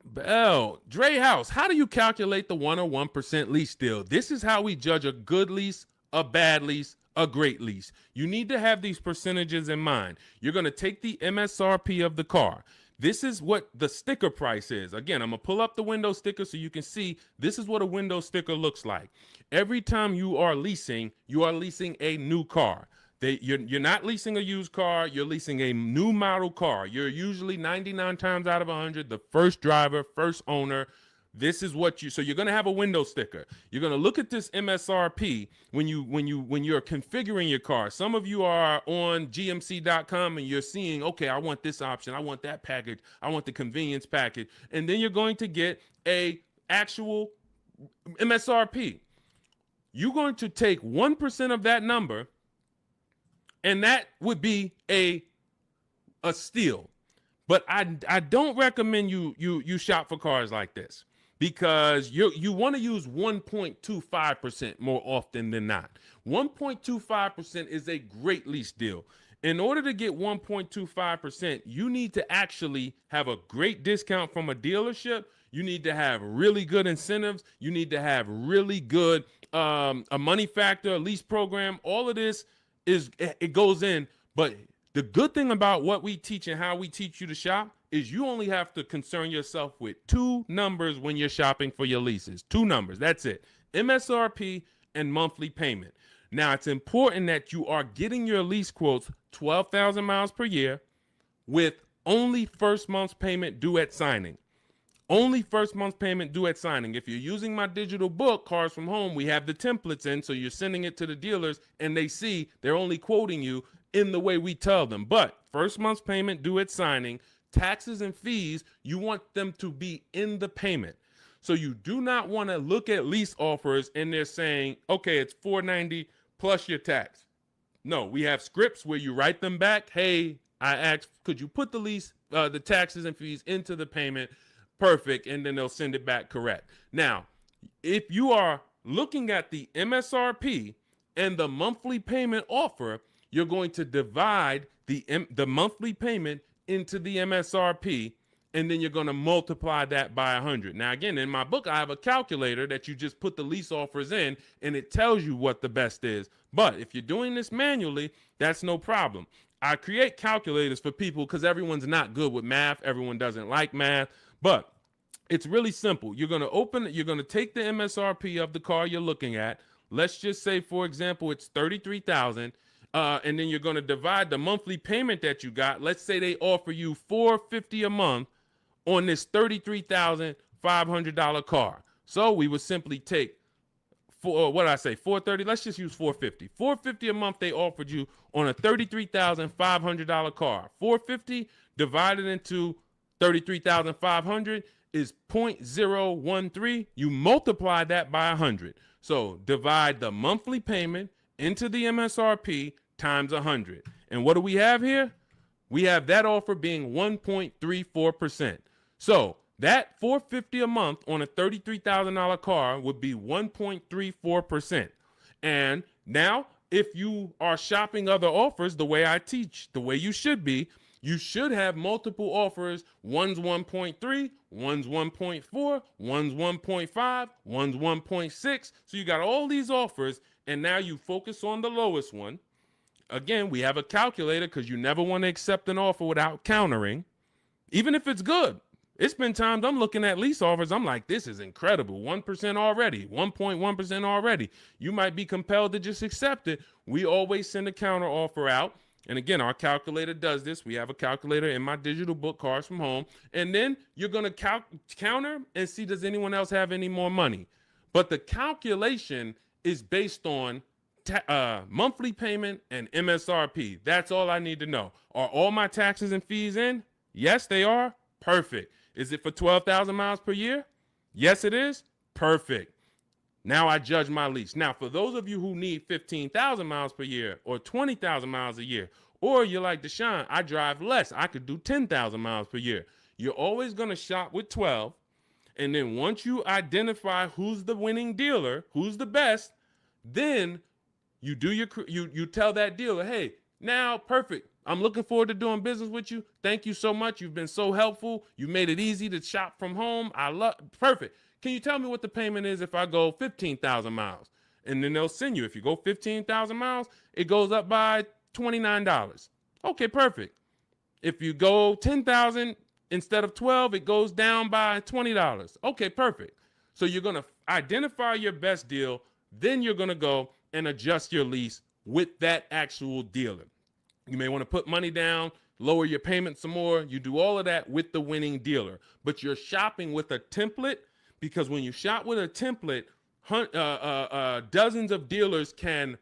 Bell, Dre House, how do you calculate the 101% lease deal? This is how we judge a good lease, a bad lease, a great lease. You need to have these percentages in mind. You're going to take the MSRP of the car. This is what the sticker price is. Again, I'm going to pull up the window sticker so you can see this is what a window sticker looks like. Every time you are leasing a new car. You're not leasing a used car. You're leasing a new model car. You're usually 99 times out of 100 the first driver, first owner. This is what so you're going to have a window sticker. You're going to look at this MSRP when you're configuring your car. Some of you are on gmc.com and you're seeing, okay, I want this option. I want that package. I want the convenience package. And then you're going to get a actual MSRP. You're going to take 1% of that number, and that would be a steal. But I don't recommend you shop for cars like this, because you want to use 1.25% more often than not. 1.25% is a great lease deal. In order to get 1.25%, you need to actually have a great discount from a dealership. You need to have really good incentives. You need to have really good a money factor, a lease program. All of this it goes in. But the good thing about what we teach and how we teach you to shop is you only have to concern yourself with two numbers when you're shopping for your leases. Two numbers. That's it. MSRP and monthly payment. Now, it's important that you are getting your lease quotes 12,000 miles per year with only first month's payment due at signing. Only first month's payment due at signing. If you're using my digital book, Cars from Home, we have the templates in, so you're sending it to the dealers and they see they're only quoting you in the way we tell them. But first month's payment due at signing, taxes and fees, you want them to be in the payment. So you do not want to look at lease offers and they're saying, okay, it's $490 plus your tax. No, we have scripts where you write them back. Hey, I asked, could you put the lease, the taxes and fees into the payment? Perfect. And then they'll send it back correct. Now, if you are looking at the MSRP and the monthly payment offer, you're going to divide the monthly payment into the MSRP, and then you're going to multiply that by 100. Now, again, in my book, I have a calculator that you just put the lease offers in, and it tells you what the best is. But if you're doing this manually, that's no problem. I create calculators for people because everyone's not good with math. Everyone doesn't like math, but it's really simple. You're going to take the MSRP of the car you're looking at. Let's just say, for example, it's $33,000. And then you're going to divide the monthly payment that you got. Let's say they offer you $450 a month on this $33,500 car. So we would simply take $430. Let's just use $450. $450 a month they offered you on a $33,500 car. $450 divided into $33,500 is 0.013. You multiply that by 100. So divide the monthly payment into the MSRP times 100. And what do we have here? We have that offer being 1.34%. So that $450 a month on a $33,000 car would be 1.34%. And now, if you are shopping other offers the way I teach, the way you should be, you should have multiple offers. One's 1.3, one's 1.4, one's 1.5, one's 1.6. So you got all these offers, and now you focus on the lowest one. Again, we have a calculator because you never want to accept an offer without countering, even if it's good. It's been times I'm looking at lease offers. I'm like, this is incredible. 1% already, 1.1% already. You might be compelled to just accept it. We always send a counter offer out. And again, our calculator does this. We have a calculator in my digital book, Cars from Home. And then you're going to counter and see, does anyone else have any more money? But the calculation is based on monthly payment and MSRP. That's all I need to know. Are all my taxes and fees in? Yes, they are. Perfect. Is it for 12,000 miles per year? Yes, it is. Perfect. Now I judge my lease. Now, for those of you who need 15,000 miles per year or 20,000 miles a year, or you're like Deshone, I drive less. I could do 10,000 miles per year. You're always going to shop with 12. And then once you identify who's the winning dealer, who's the best, then you do you tell that dealer, hey, now perfect. I'm looking forward to doing business with you. Thank you so much. You've been so helpful. You made it easy to shop from home. Perfect. Can you tell me what the payment is if I go 15,000 miles? And then they'll send you. If you go 15,000 miles, it goes up by $29. Okay, perfect. If you go 10,000 instead of 12, it goes down by $20. Okay, perfect. So you're going to identify your best deal. Then you're going to go and adjust your lease with that actual dealer. You may want to put money down, lower your payment some more. You do all of that with the winning dealer. But you're shopping with a template, because when you shop with a template, dozens of dealers can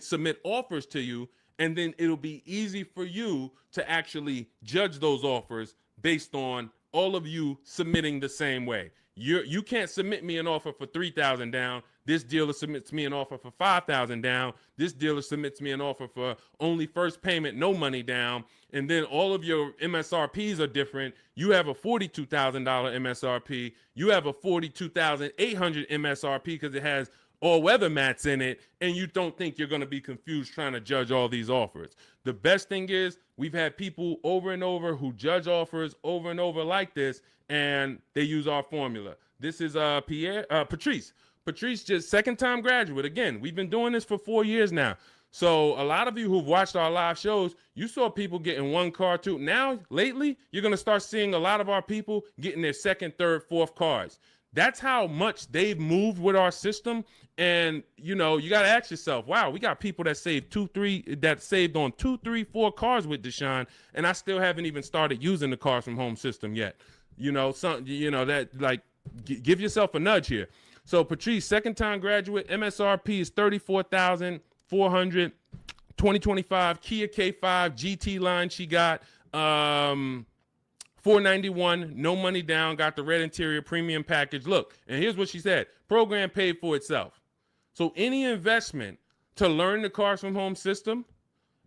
submit offers to you, and then it'll be easy for you to actually judge those offers based on all of you submitting the same way. You can't submit me an offer for 3,000 down. This dealer submits me an offer for 5,000 down. This dealer submits me an offer for only first payment, no money down. And then all of your MSRPs are different. You have a $42,000 MSRP. You have a $42,800 MSRP because it has all weather mats in it, and you don't think you're going to be confused trying to judge all these offers. The best thing is we've had people over and over who judge offers over and over like this, and they use our formula. This is Patrice. Patrice, just second-time graduate. Again, we've been doing this for 4 years now. So a lot of you who've watched our live shows, you saw people getting one car, too. Now, lately, you're going to start seeing a lot of our people getting their second, third, fourth cars. That's how much they've moved with our system. And, you know, you got to ask yourself, wow, we got people that saved saved on 2, 3, 4 cars with Deshone, and I still haven't even started using the Cars from Home system yet. You know, give yourself a nudge here. So Patrice, second-time graduate, MSRP is $34,400, 2025 Kia K5 GT line she got, $491, no money down, got the red interior premium package. Look, and here's what she said. Program paid for itself. So any investment to learn the Cars from Home system,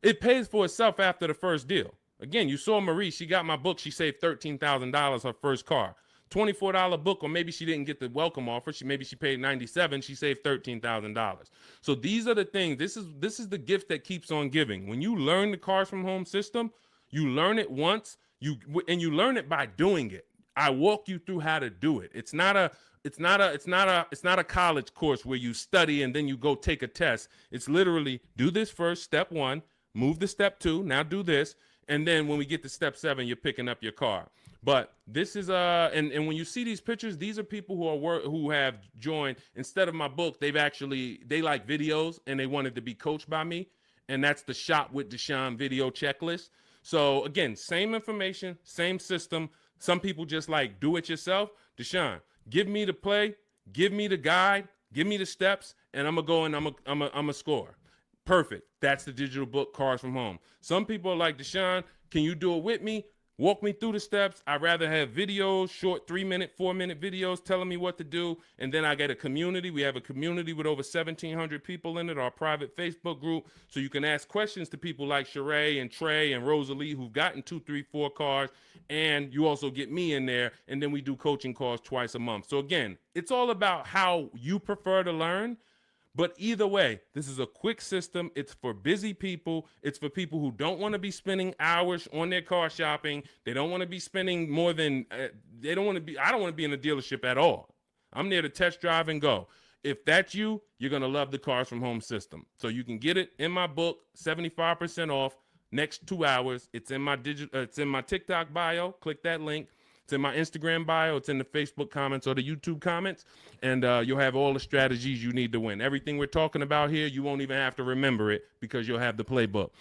it pays for itself after the first deal. Again, you saw Marie, she got my book. She saved $13,000 her first car. $24 book, or maybe she didn't get the welcome offer. Maybe she paid $97. She saved $13,000. So these are the things. This is the gift that keeps on giving. When you learn the Cars from Home system, you learn it once. And you learn it by doing it. I walk you through how to do it. It's not a college course where you study and then you go take a test. It's literally do this first, step 1, move to step 2, now do this, and then when we get to step 7, you're picking up your car. But this is and when you see these pictures, these are people who have joined. Instead of my book, they like videos and they wanted to be coached by me, and that's the Shop with Deshone video checklist. So again, same information, same system. Some people just like do it yourself. Deshone, give me the play, give me the guide, give me the steps, and I'm gonna go and I'm a score. Perfect. That's the digital book, Cars from Home. Some people are like, Deshone, can you do it with me? Walk me through the steps. I'd rather have videos, short 3-minute, 4-minute videos telling me what to do. And then I get a community. We have a community with over 1,700 people in it, our private Facebook group. So you can ask questions to people like Sheree and Trey and Rosalie who've gotten 2, 3, 4 cars. And you also get me in there. And then we do coaching calls twice a month. So again, it's all about how you prefer to learn. But either way, this is a quick system. It's for busy people. It's for people who don't want to be spending hours on their car shopping. They don't want to be spending more than, I don't want to be in a dealership at all. I'm there to test drive and go. If that's you, you're going to love the Cars from Home system. So you can get it in my book, 75% off, next 2 hours. It's in my it's in my TikTok bio. Click that link. It's in my Instagram bio. It's in the Facebook comments or the YouTube comments. And you'll have all the strategies you need to win. Everything we're talking about here, you won't even have to remember it because you'll have the playbook.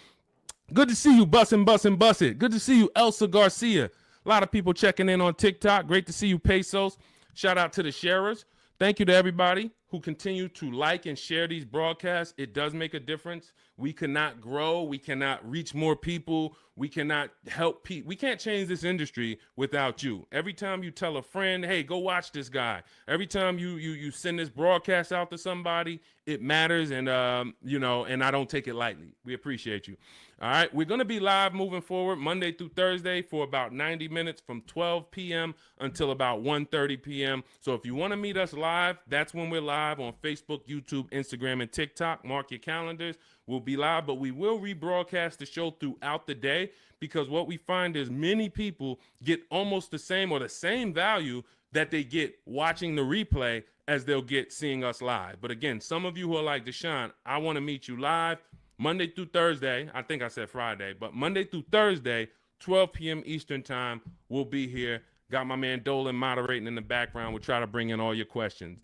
Good to see you, Bussin'. Good to see you, Elsa Garcia. A lot of people checking in on TikTok. Great to see you, Pesos. Shout out to the sharers. Thank you to everybody who continue to like and share these broadcasts. It does make a difference. We cannot grow. We cannot reach more people. We cannot help people. We can't change this industry without you. Every time you tell a friend, hey, go watch this guy. Every time you send this broadcast out to somebody, it matters. And, and I don't take it lightly. We appreciate you. All right. We're going to be live moving forward Monday through Thursday for about 90 minutes from 12 p.m. until about 1:30 p.m. So if you want to meet us live, that's when we're live on Facebook, YouTube, Instagram, and TikTok. Mark your calendars. We'll be live, but we will rebroadcast the show throughout the day because what we find is many people get almost the same or the same value that they get watching the replay as they'll get seeing us live. But again, some of you who are like, Deshone, I want to meet you live Monday through Thursday. I think I said Friday, but Monday through Thursday, 12 p.m. Eastern time, we'll be here. Got my man Dolan moderating in the background. We'll try to bring in all your questions.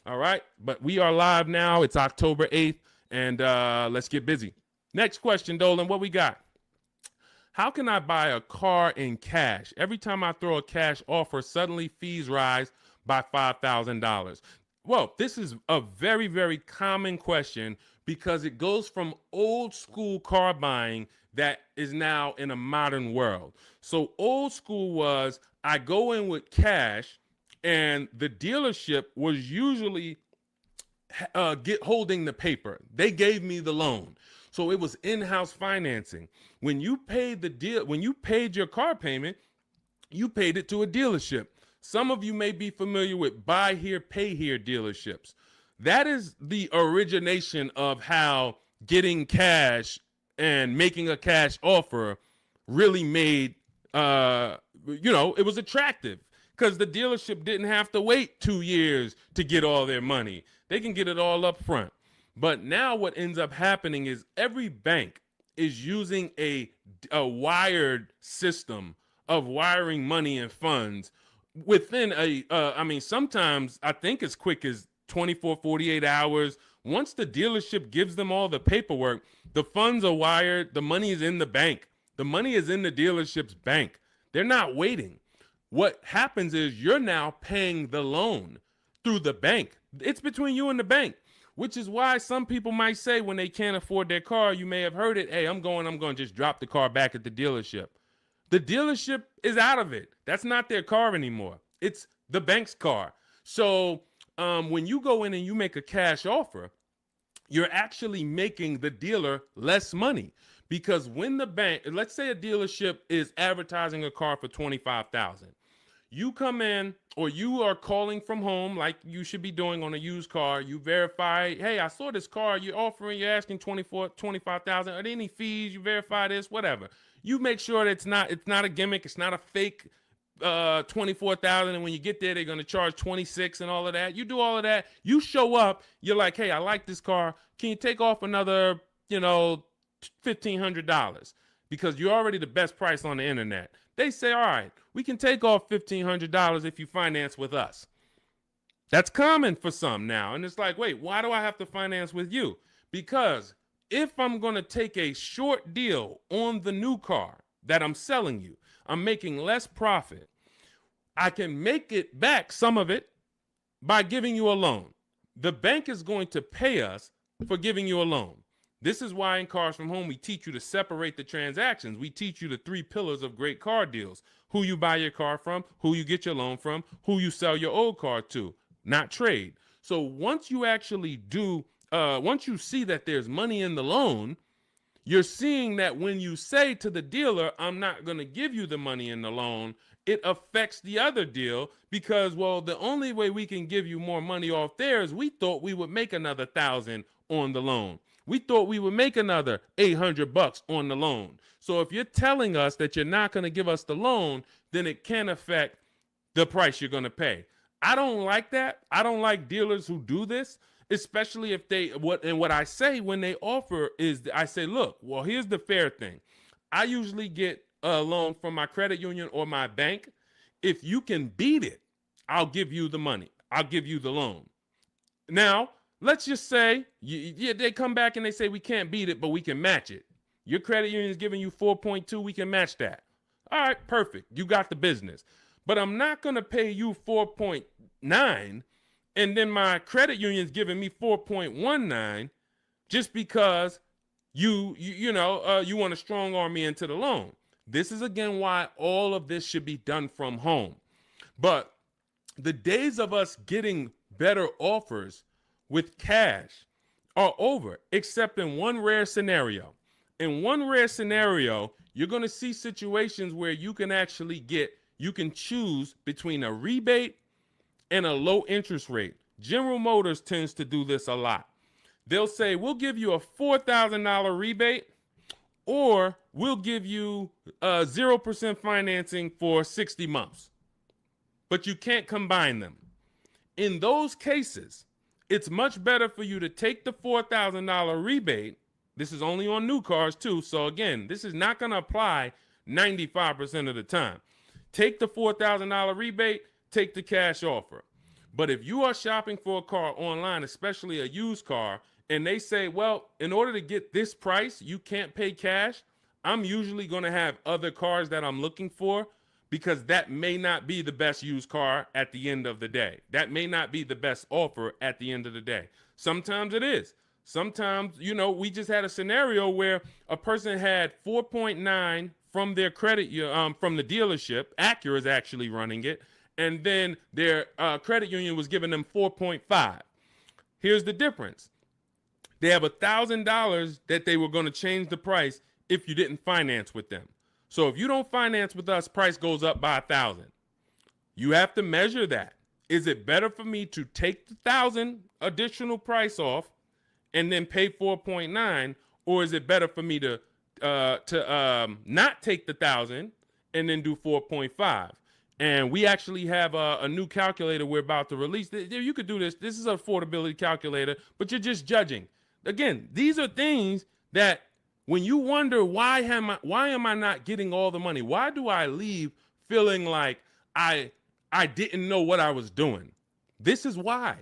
All right, but we are live now. It's October 8th. And let's get busy. Next question, Dolan, what we got? How can I buy a car in cash? Every time I throw a cash offer, suddenly fees rise by $5,000. Well, this is a very, very common question because it goes from old school car buying that is now in a modern world. So old school was I go in with cash and the dealership was usually holding the paper. They gave me the loan. So it was in-house financing. When you paid your car payment, you paid it to a dealership. Some of you may be familiar with buy here, pay here dealerships. That is the origination of how getting cash and making a cash offer really made, it was attractive because the dealership didn't have to wait 2 years to get all their money. They can get it all up front. But now what ends up happening is every bank is using a wired system of wiring money and funds within sometimes I think as quick as 24, 48 hours. Once the dealership gives them all the paperwork, the funds are wired. The money is in the bank. The money is in the dealership's bank. They're not waiting. What happens is you're now paying the loan through the bank. It's between you and the bank, which is why some people might say when they can't afford their car, you may have heard it, hey, I'm going to just drop the car back at the dealership. The dealership is out of it. That's not their car anymore. It's the bank's car. So when you go in and you make a cash offer, you're actually making the dealer less money because when the bank, let's say a dealership is advertising a car for $25,000. You come in or you are calling from home like you should be doing on a used car. You verify, hey, I saw this car you're asking $25,000. Are there any fees? You verify this, whatever. You make sure that it's not a gimmick, it's not a fake 24,000, and when you get there they're going to charge 26 and all of that. You do all of that, you show up, you're like, hey, I like this car, can you take off another, $1,500, because you're already the best price on the internet. They say, all right, we can take off $1,500 if you finance with us. That's common for some now, and it's like, wait, why do I have to finance with you? Because if I'm going to take a short deal on the new car that I'm selling you, I'm making less profit. I can make it back, some of it, by giving you a loan. The bank is going to pay us for giving you a loan. This is why in Cars from Home, we teach you to separate the transactions. We teach you the 3 pillars of great car deals: who you buy your car from, who you get your loan from, who you sell your old car to, not trade. So once you actually once you see that there's money in the loan, you're seeing that when you say to the dealer, I'm not going to give you the money in the loan, it affects the other deal, because, well, the only way we can give you more money off there is we thought we would make another 1,000 on the loan. We thought we would make another $800 on the loan. So if you're telling us that you're not going to give us the loan, then it can affect the price you're going to pay. I don't like that. I don't like dealers who do this, especially if what I say when they offer is, I say, look, well, here's the fair thing. I usually get a loan from my credit union or my bank. If you can beat it, I'll give you the money. I'll give you the loan. Now, let's just say they come back and they say, we can't beat it, but we can match it. Your credit union is giving you 4.2. We can match that. All right, perfect. You got the business. But I'm not going to pay you 4.9, and then my credit union's giving me 4.19 just because you want to strong arm me into the loan. This is, again, why all of this should be done from home. But the days of us getting better offers with cash are over, except in one rare scenario. In one rare scenario, you're going to see situations where you can choose between a rebate and a low interest rate. General Motors tends to do this a lot. They'll say, we'll give you a $4,000 rebate, or we'll give you 0% financing for 60 months. But you can't combine them. In those cases, it's much better for you to take the $4,000 rebate. This is only on new cars too. So again, this is not going to apply 95% of the time. Take the $4,000 rebate, take the cash offer. But if you are shopping for a car online, especially a used car, and they say, well, in order to get this price, you can't pay cash, I'm usually going to have other cars that I'm looking for, because that may not be the best used car at the end of the day. That may not be the best offer at the end of the day. Sometimes it is. Sometimes, we just had a scenario where a person had 4.9 from their credit, from the dealership. Acura is actually running it. And then their credit union was giving them 4.5. Here's the difference. They have $1,000 that they were going to change the price if you didn't finance with them. So if you don't finance with us, price goes up by 1,000. You have to measure that. Is it better for me to take the 1,000 additional price off and then pay 4.9, or is it better for me to not take the 1,000 and then do 4.5? And we actually have a new calculator we're about to release. You could do this. This is an affordability calculator, but you're just judging. Again, these are things that when you wonder, why am I not getting all the money? Why do I leave feeling like I didn't know what I was doing? This is why.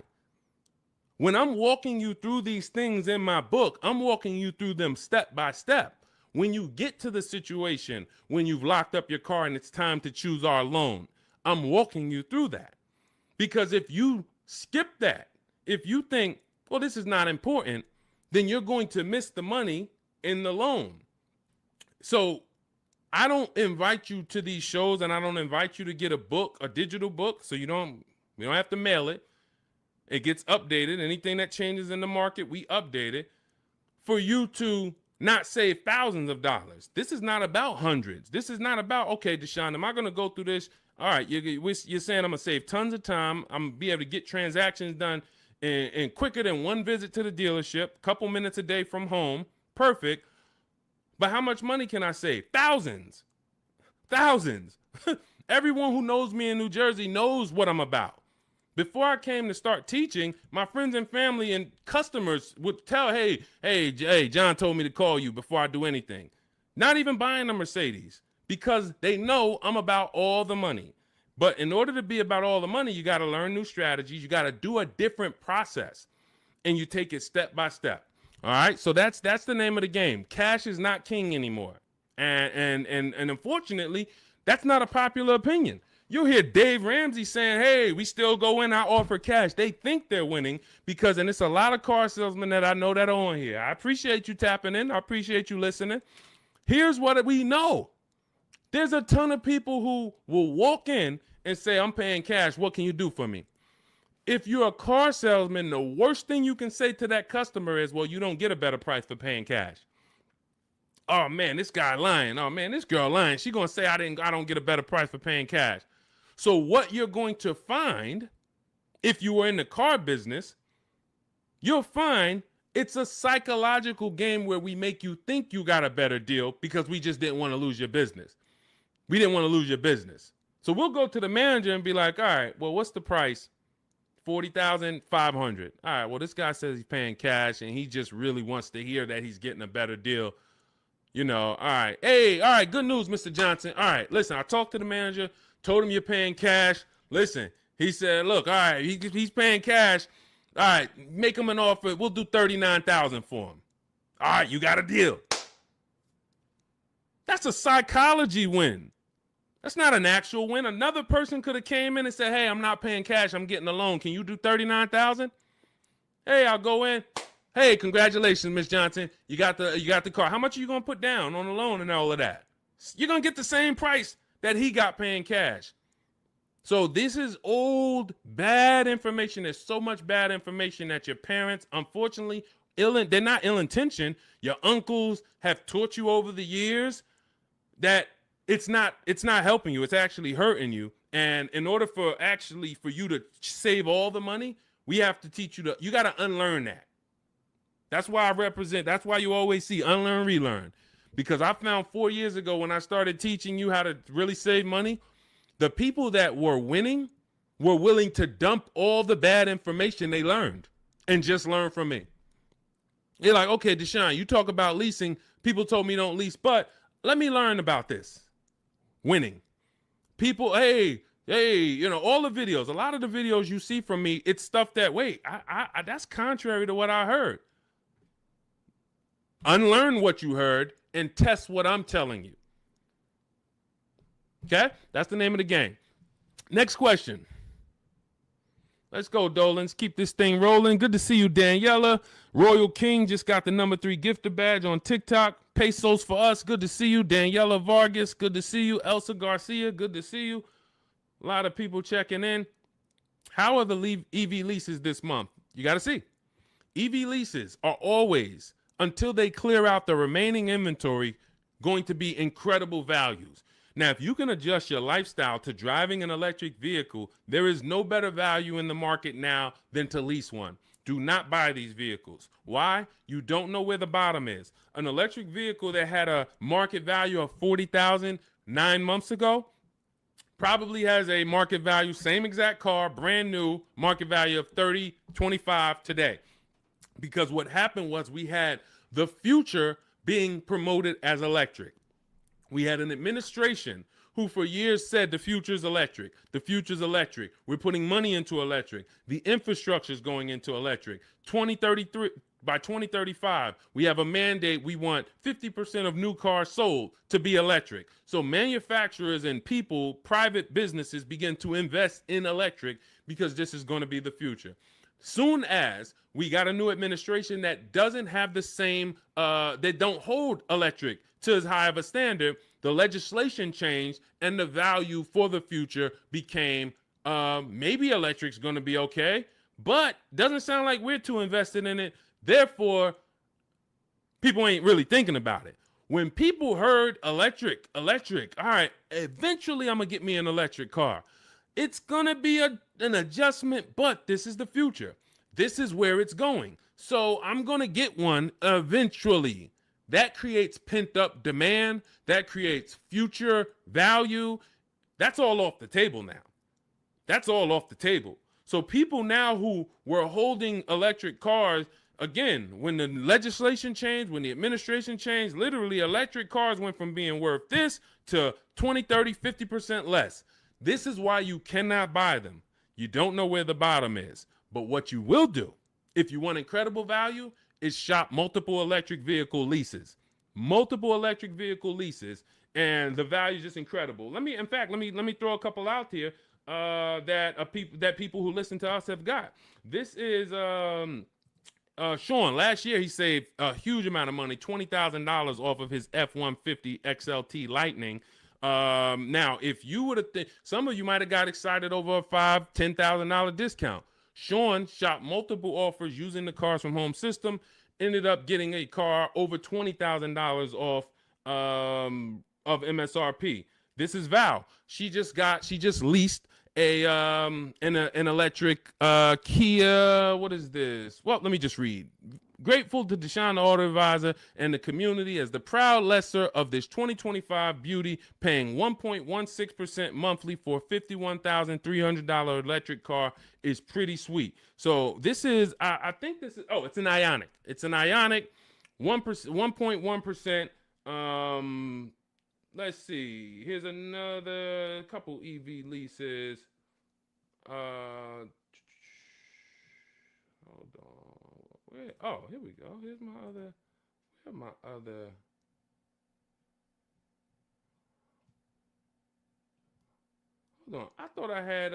When I'm walking you through these things in my book, I'm walking you through them step by step. When you get to the situation, when you've locked up your car and it's time to choose our loan, I'm walking you through that. Because if you skip that, if you think, well, this is not important, then you're going to miss the money in the loan. So I don't invite you to these shows, and I don't invite you to get a book, a digital book, so we don't have to mail it. It gets updated. Anything that changes in the market, we update it for you to not save thousands of dollars. This is not about hundreds. This is not about, okay, Deshone, am I going to go through this? All right, you're saying I'm going to save tons of time. I'm going to be able to get transactions done in quicker than one visit to the dealership, couple minutes a day from home. Perfect. But how much money can I save? Thousands. Thousands. Everyone who knows me in New Jersey knows what I'm about. Before I came to start teaching, my friends and family and customers would tell, hey, John told me to call you before I do anything. Not even buying a Mercedes, because they know I'm about all the money. But in order to be about all the money, you got to learn new strategies. You got to do a different process, and you take it step by step. All right, so that's the name of the game. Cash is not king anymore, and unfortunately, that's not a popular opinion. You'll hear Dave Ramsey saying, hey, we still go in, I offer cash. They think they're winning because, and it's a lot of car salesmen that I know that are on here. I appreciate you tapping in. I appreciate you listening. Here's what we know. There's a ton of people who will walk in and say, I'm paying cash. What can you do for me? If you're a car salesman, the worst thing you can say to that customer is, well, you don't get a better price for paying cash. Oh man, this guy lying. Oh man, this girl lying. She gonna say I don't get a better price for paying cash. So what you're going to find, if you were in the car business, you'll find it's a psychological game where we make you think you got a better deal because we just didn't want to lose your business. We didn't want to lose your business. So we'll go to the manager and be like, all right, well, what's the price? $40,500. All right, well, this guy says he's paying cash and he just really wants to hear that he's getting a better deal. You know, all right. Hey, all right, good news, Mr. Johnson. All right, listen, I talked to the manager, told him you're paying cash. Listen, he said, look, all right, he's paying cash. All right, make him an offer. We'll do $39,000 for him. All right, you got a deal. That's a psychology win. That's not an actual win. Another person could have came in and said, hey, I'm not paying cash. I'm getting a loan. Can you do $39,000? Hey, I'll go in. Hey, congratulations, Miss Johnson. You got the car. How much are you going to put down on the loan and all of that? You're going to get the same price that he got paying cash. So this is old, bad information. There's so much bad information that your parents, unfortunately, they're not ill-intentioned. Your uncles have taught you over the years that it's not helping you. It's actually hurting you. And in order for you to save all the money, we have to teach you you got to unlearn that. That's why that's why you always see unlearn, relearn. Because I found 4 years ago when I started teaching you how to really save money, the people that were winning were willing to dump all the bad information they learned and just learn from me. You're like, okay, Deshone, you talk about leasing. People told me don't lease, but let me learn about this. Winning. People, hey, you know, all the videos, a lot of the videos you see from me, it's stuff that, wait, I that's contrary to what I heard. Unlearn what you heard and test what I'm telling you. Okay? That's the name of the game. Next question. Let's go, Dolans. Keep this thing rolling. Good to see you, Daniela. Royal King just got the #3 gifter badge on TikTok. Pesos for us. Good to see you. Daniela Vargas. Good to see you. Elsa Garcia. Good to see you. A lot of people checking in. How are the EV leases this month? You got to see. EV leases are always, until they clear out the remaining inventory, going to be incredible values. Now, if you can adjust your lifestyle to driving an electric vehicle, there is no better value in the market now than to lease one. Do not buy these vehicles. Why? You don't know where the bottom is. An electric vehicle that had a market value of $40,000 9 months ago probably has a market value, same exact car, brand new, market value of $30, $25 today. Because what happened was we had the future being promoted as electric. We had an administration who for years said the future's electric. The future's electric. We're putting money into electric. The infrastructure is going into electric. 2033, by 2035, we have a mandate. We want 50% of new cars sold to be electric. So manufacturers and people, private businesses begin to invest in electric because this is going to be the future. Soon as we got a new administration that doesn't have the same, they don't hold electric to as high of a standard, the legislation changed and the value for the future became maybe electric's going to be okay, but doesn't sound like we're too invested in it. Therefore, people ain't really thinking about it. When people heard electric, all right, eventually I'm going to get me an electric car. It's going to be an adjustment, but this is the future. This is where it's going. So I'm going to get one eventually. That creates pent up demand. That creates future value. That's all off the table now. That's all off the table. So people now who were holding electric cars, again, when the legislation changed, when the administration changed, literally electric cars went from being worth this to 20, 30, 50% less. This is why you cannot buy them. You don't know where the bottom is. But what you will do, if you want incredible value, is shop multiple electric vehicle leases. Multiple electric vehicle leases, and the value is just incredible. Let me throw a couple out here that people who listen to us have got. This is Sean. Last year he saved a huge amount of money, $20,000 off of his F-150 XLT Lightning. Now, if you would have, some of you might have got excited over a $5,000-$10,000 discount. Sean shopped multiple offers using the Cars from Home system, ended up getting a car over $20,000 off of MSRP. This is Val. She just leased an electric Kia. What is this? Well, let me just read. Grateful to Deshone the Auto Advisor and the community as the proud lessor of this 2025 beauty, paying 1.16% monthly for a $51,300 electric car is pretty sweet. So this is, I think this is, it's an Ioniq. It's an Ioniq, 1.1%. Let's see. Here's another couple EV leases. Hold on. Here we go. Here's my other. Hold on. I thought I had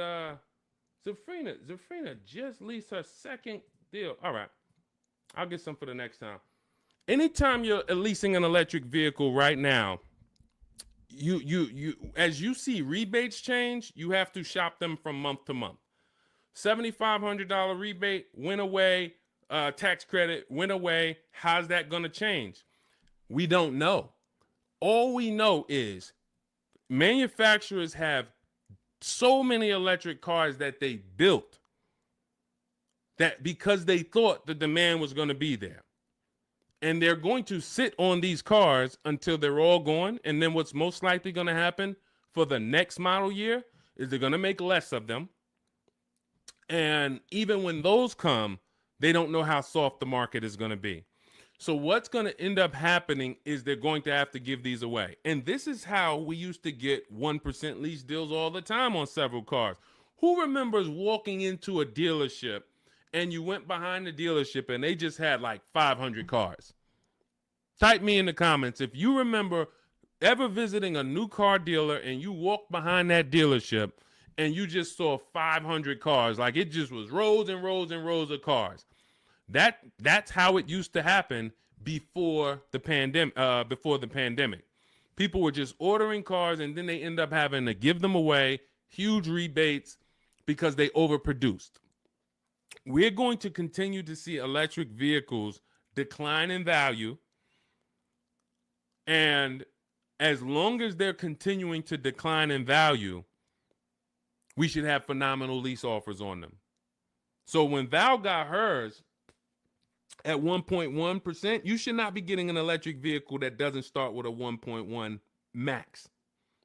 Zafrina. Zafrina just leased her second deal. All right. I'll get some for the next time. Anytime you're leasing an electric vehicle right now, you as you see rebates change, you have to shop them from month to month. $7,500 rebate went away. Tax credit went away. How's that going to change? We don't know. All we know is manufacturers have so many electric cars that they built that because they thought the demand was going to be there. And they're going to sit on these cars until they're all gone. And then what's most likely going to happen for the next model year is they're going to make less of them. And even when those come, they don't know how soft the market is going to be. So what's going to end up happening is they're going to have to give these away. And this is how we used to get 1% lease deals all the time on several cars. Who remembers walking into a dealership and you went behind the dealership and they just had like 500 cars? Type me in the comments if you remember ever visiting a new car dealer and you walked behind that dealership and you just saw 500 cars, like it just was rows and rows and rows of cars. That's how it used to happen before the pandemic. People were just ordering cars and then they end up having to give them away, huge rebates because they overproduced. We're going to continue to see electric vehicles decline in value. And as long as they're continuing to decline in value, we should have phenomenal lease offers on them. So when Val got hers at 1.1%, you should not be getting an electric vehicle that doesn't start with a 1.1 max.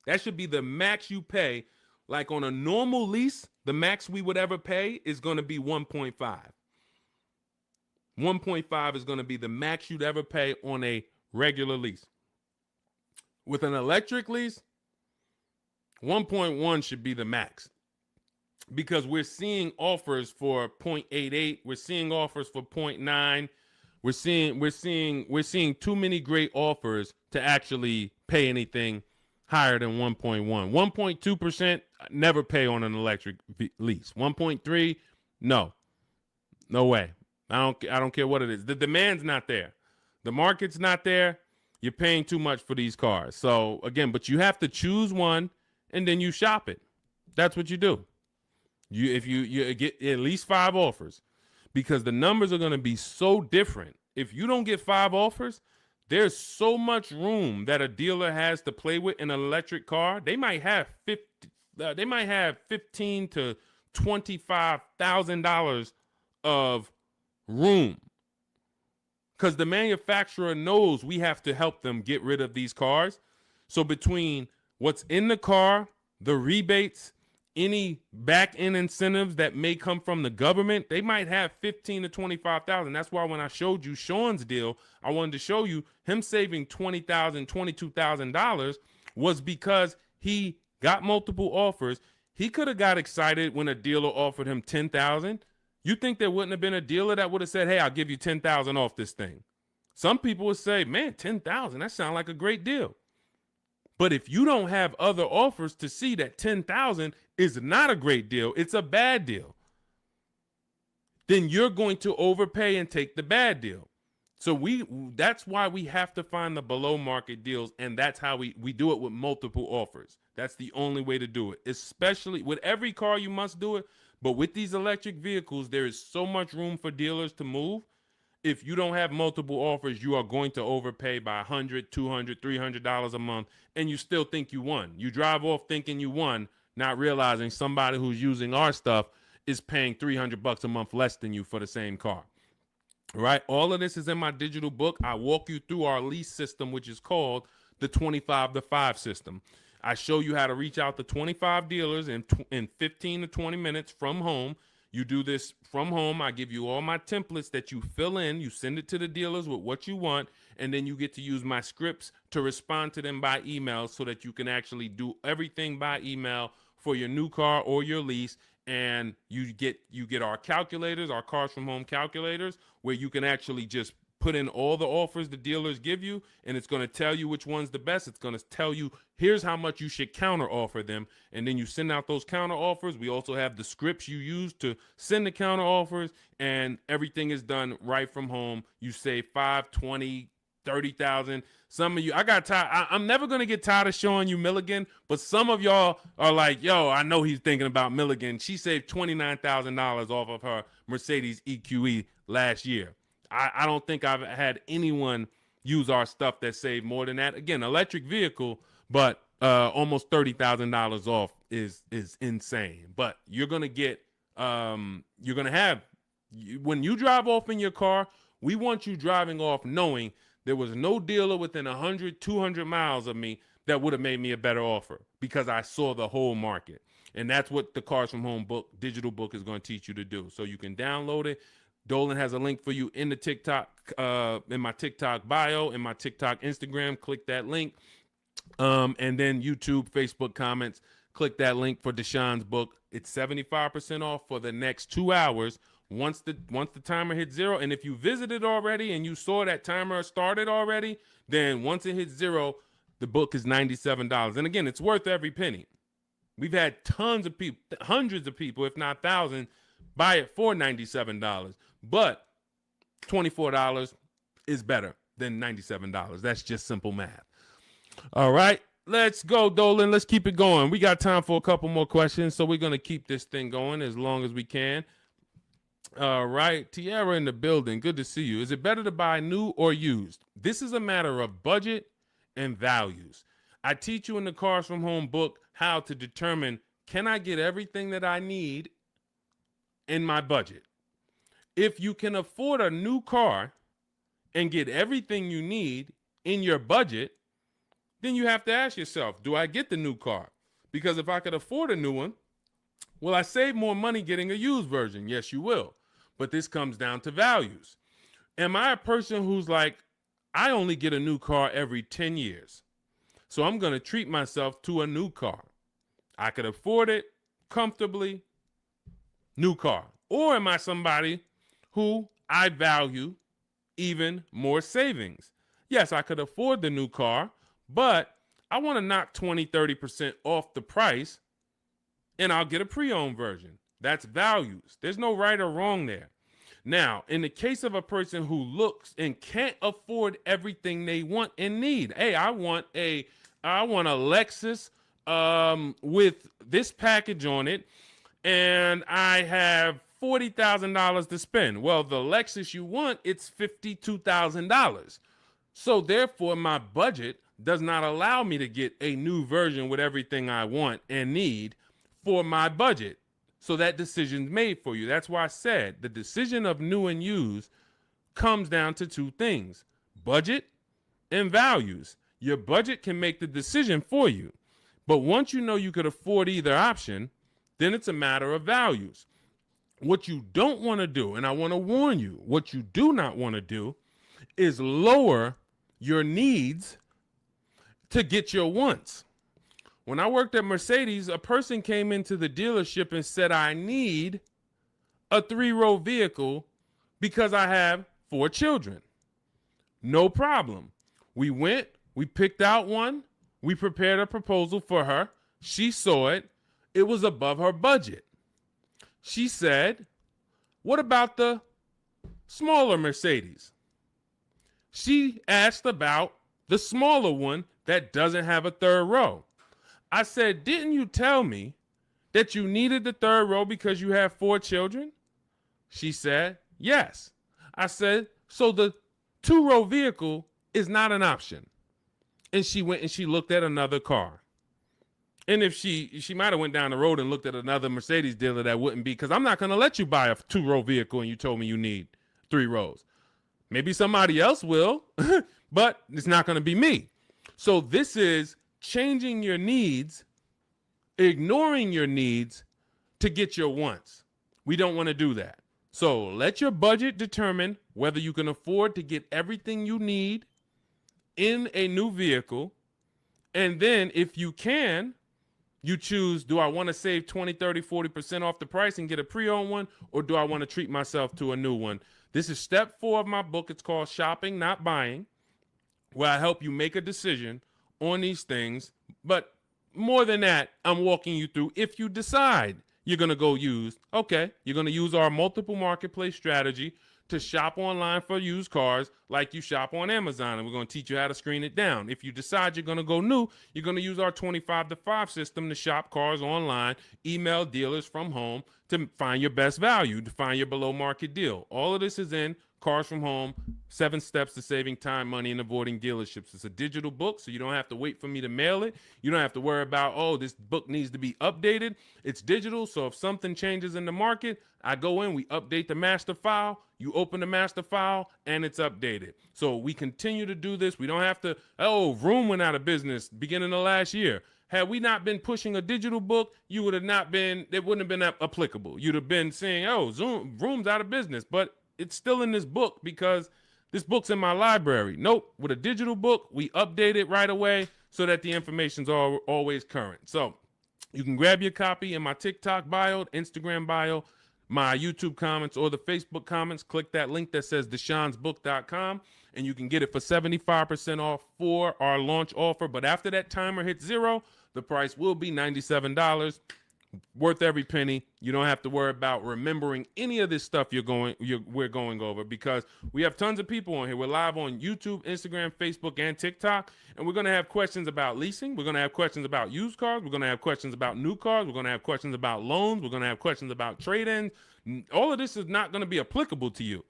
That should be the max you pay. Like on a normal lease, the max we would ever pay is going to be 1.5. 1.5 is going to be the max you'd ever pay on a regular lease. With an electric lease, 1.1 should be the max. Because we're seeing offers for 0.88, we're seeing offers for 0.9. We're seeing too many great offers to actually pay anything higher than 1.1. 1.2%, never pay on an electric lease. 1.3, no way. I don't care what it is. The demand's not there. The market's not there. You're paying too much for these cars. So again, but you have to choose one and then you shop it. That's what you do. If you get at least 5 offers, because the numbers are going to be so different. If you don't get 5 offers, there's so much room that a dealer has to play with in an electric car. They might have $15,000 to $25,000 of room, because the manufacturer knows we have to help them get rid of these cars. So between what's in the car, the rebates, any back end incentives that may come from the government, they might have 15 to 25,000. That's why when I showed you Sean's deal, I wanted to show you him saving $20,000, $22,000 was because he got multiple offers. He could have got excited when a dealer offered him 10,000. You think there wouldn't have been a dealer that would have said, hey, I'll give you 10,000 off this thing? Some people would say, man, 10,000, that sounds like a great deal. But if you don't have other offers to see that 10,000 is not a great deal, it's a bad deal, then you're going to overpay and take the bad deal. So that's why we have to find the below market deals, and that's how we do it with multiple offers. That's the only way to do it, especially with every car you must do it. But with these electric vehicles, there is so much room for dealers to move. If you don't have multiple offers, you are going to overpay by $100, $200, $300 a month, and you still think you won. You drive off thinking you won, not realizing somebody who's using our stuff is paying $300 a month less than you for the same car. Right? All of this is in my digital book. I walk you through our lease system, which is called the 25 to 5 system. I show you how to reach out to 25 dealers in 15 to 20 minutes from home. You do this from home. I give you all my templates that you fill in. You send it to the dealers with what you want, and then you get to use my scripts to respond to them by email so that you can actually do everything by email for your new car or your lease. And you get our calculators, our Cars from Home calculators, where you can actually just put in all the offers the dealers give you, and it's going to tell you which one's the best. It's going to tell you, here's how much you should counter offer them. And then you send out those counter offers. We also have the scripts you use to send the counter offers, and everything is done right from home. You save 5, 20, 30,000. Some of you, I got tired. I'm never going to get tired of showing you Milligan, but some of y'all are like, yo, I know he's thinking about Milligan. She saved $29,000 off of her Mercedes EQE last year. I don't think I've had anyone use our stuff that saved more than that. Again, electric vehicle, but almost $30,000 off is insane. But you're going to get, you're going to have, when you drive off in your car, we want you driving off knowing there was no dealer within 100, 200 miles of me that would have made me a better offer because I saw the whole market. And that's what the Cars from Home book, digital book, is going to teach you to do. So you can download it. Dolan has a link for you in the TikTok, in my TikTok bio, in my TikTok Instagram. Click that link. And then YouTube, Facebook comments. Click that link for Deshaun's book. It's 75% off for the next 2 hours. Once the timer hits 0, and if you visited already and you saw that timer started already, then once it hits 0, the book is $97. And again, it's worth every penny. We've had tons of people, hundreds of people, if not thousands, buy it for $97. But $24 is better than $97. That's just simple math. All right, let's go, Dolan. Let's keep it going. We got time for a couple more questions, so we're going to keep this thing going as long as we can. All right, Tiara in the building. Good to see you. Is it better to buy new or used? This is a matter of budget and values. I teach you in the Cars from Home book how to determine, can I get everything that I need in my budget? If you can afford a new car and get everything you need in your budget, then you have to ask yourself, do I get the new car? Because if I could afford a new one, will I save more money getting a used version? Yes, you will. But this comes down to values. Am I a person who's like, I only get a new car every 10 years, so I'm going to treat myself to a new car? I could afford it comfortably, new car. Or am I somebody who I value even more savings? Yes, I could afford the new car, but I want to knock 20, 30% off the price, and I'll get a pre-owned version. That's values. There's no right or wrong there. Now, in the case of a person who looks and can't afford everything they want and need, hey, I want a Lexus with this package on it, and I have $40,000 to spend. Well, the Lexus you want, it's $52,000. So therefore, my budget does not allow me to get a new version with everything I want and need for my budget. So that decision's made for you. That's why I said the decision of new and used comes down to two things: budget and values. Your budget can make the decision for you. But once you know you could afford either option, then it's a matter of values. What you don't want to do, and I want to warn you, what you do not want to do is lower your needs to get your wants. When I worked at Mercedes, a person came into the dealership and said, I need a 3-row vehicle because I have 4 children. No problem. We went, we picked out one, we prepared a proposal for her. She saw it. It was above her budget. She said, what about the smaller Mercedes? She asked about the smaller one that doesn't have a 3rd row. I said, didn't you tell me that you needed the 3rd row because you have 4 children? She said, yes. I said, so the 2-row vehicle is not an option. And she went and she looked at another car. And if she might have went down the road and looked at another Mercedes dealer, that wouldn't be, because I'm not going to let you buy a 2-row vehicle and you told me you need 3 rows. Maybe somebody else will, but it's not going to be me. So this is changing your needs, ignoring your needs to get your wants. We don't want to do that. So let your budget determine whether you can afford to get everything you need in a new vehicle. And then if you can, you choose, do I want to save 20, 30, 40% off the price and get a pre-owned one, or do I want to treat myself to a new one? This is step 4 of my book. It's called Shopping, Not Buying, where I help you make a decision on these things. But more than that, I'm walking you through, if you decide you're going to go use, okay, you're going to use our multiple marketplace strategy to shop online for used cars like you shop on Amazon, and we're going to teach you how to screen it down. If you decide you're going to go new, you're going to use our 25 to 5 system to shop cars online, email dealers from home to find your best value, to find your below market deal. All of this is in Cars from Home, 7 Steps to Saving Time, Money, and Avoiding Dealerships. It's a digital book, so you don't have to wait for me to mail it. You don't have to worry about, oh, this book needs to be updated. It's digital, so if something changes in the market, I go in, we update the master file, you open the master file, and it's updated. So we continue to do this. We don't have to, oh, Vroom went out of business beginning of last year. Had we not been pushing a digital book, you would have not been, it wouldn't have been applicable. You'd have been saying, oh, Vroom's out of business, but it's still in this book because this book's in my library. Nope, with a digital book, we update it right away so that the information's always current. So you can grab your copy in my TikTok bio, Instagram bio, my YouTube comments, or the Facebook comments. Click that link that says deshonsbook.com, and you can get it for 75% off for our launch offer. But after that timer hits 0, the price will be $97. Worth every penny. You don't have to worry about remembering any of this stuff we're going over, because we have tons of people on here. We're live on YouTube, Instagram, Facebook, and TikTok, and we're going to have questions about leasing. We're going to have questions about used cars. We're going to have questions about new cars. We're going to have questions about loans. We're going to have questions about trade-ins. All of this is not going to be applicable to you,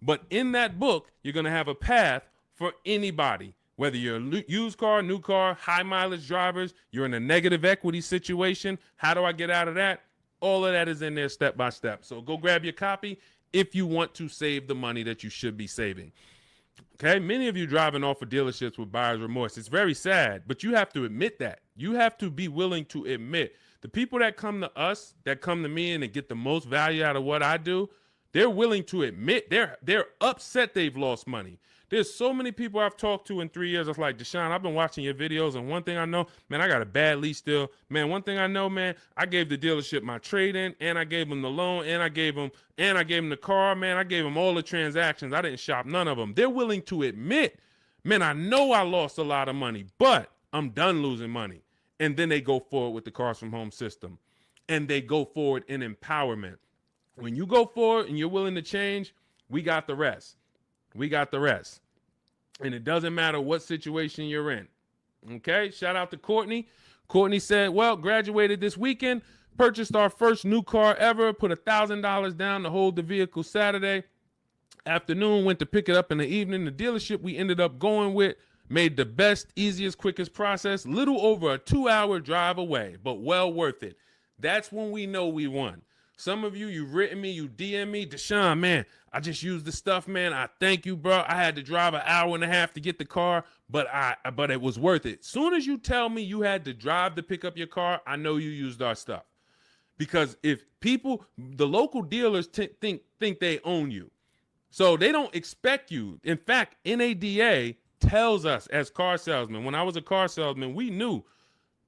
but in that book, you're going to have a path for anybody. Whether you're a used car, new car, high mileage drivers, you're in a negative equity situation, how do I get out of that? All of that is in there step by step. So go grab your copy if you want to save the money that you should be saving. Okay, many of you driving off of dealerships with buyer's remorse. It's very sad, but you have to admit that. You have to be willing to admit. The people that come to us, that come to me and get the most value out of what I do, they're willing to admit they're upset they've lost money. There's so many people I've talked to in 3 years. It's like, Deshone, I've been watching your videos, and one thing I know, man, I got a bad lease deal. Man, one thing I know, man, I gave the dealership my trade-in, and I gave them the loan, and I gave them the car, man. I gave them all the transactions. I didn't shop none of them. They're willing to admit, man, I know I lost a lot of money, but I'm done losing money. And then they go forward with the Cars from Home system, and they go forward in empowerment. When you go forward and you're willing to change, we got the rest. We got the rest. And it doesn't matter what situation you're in. Okay, shout out to Courtney. Courtney said, well, graduated this weekend, purchased our first new car ever, put $1,000 down to hold the vehicle Saturday afternoon, went to pick it up in the evening. The dealership we ended up going with made the best, easiest, quickest process, little over a 2-hour drive away, but well worth it. That's when we know we won. Some of you, you've written me, you DM me, Deshone, man, I just used the stuff, man. I thank you, bro. I had to drive an hour and a half to get the car, but it was worth it. Soon as you tell me you had to drive to pick up your car, I know you used our stuff. Because if people, the local dealers think they own you. So they don't expect you. In fact, NADA tells us as car salesmen, when I was a car salesman, we knew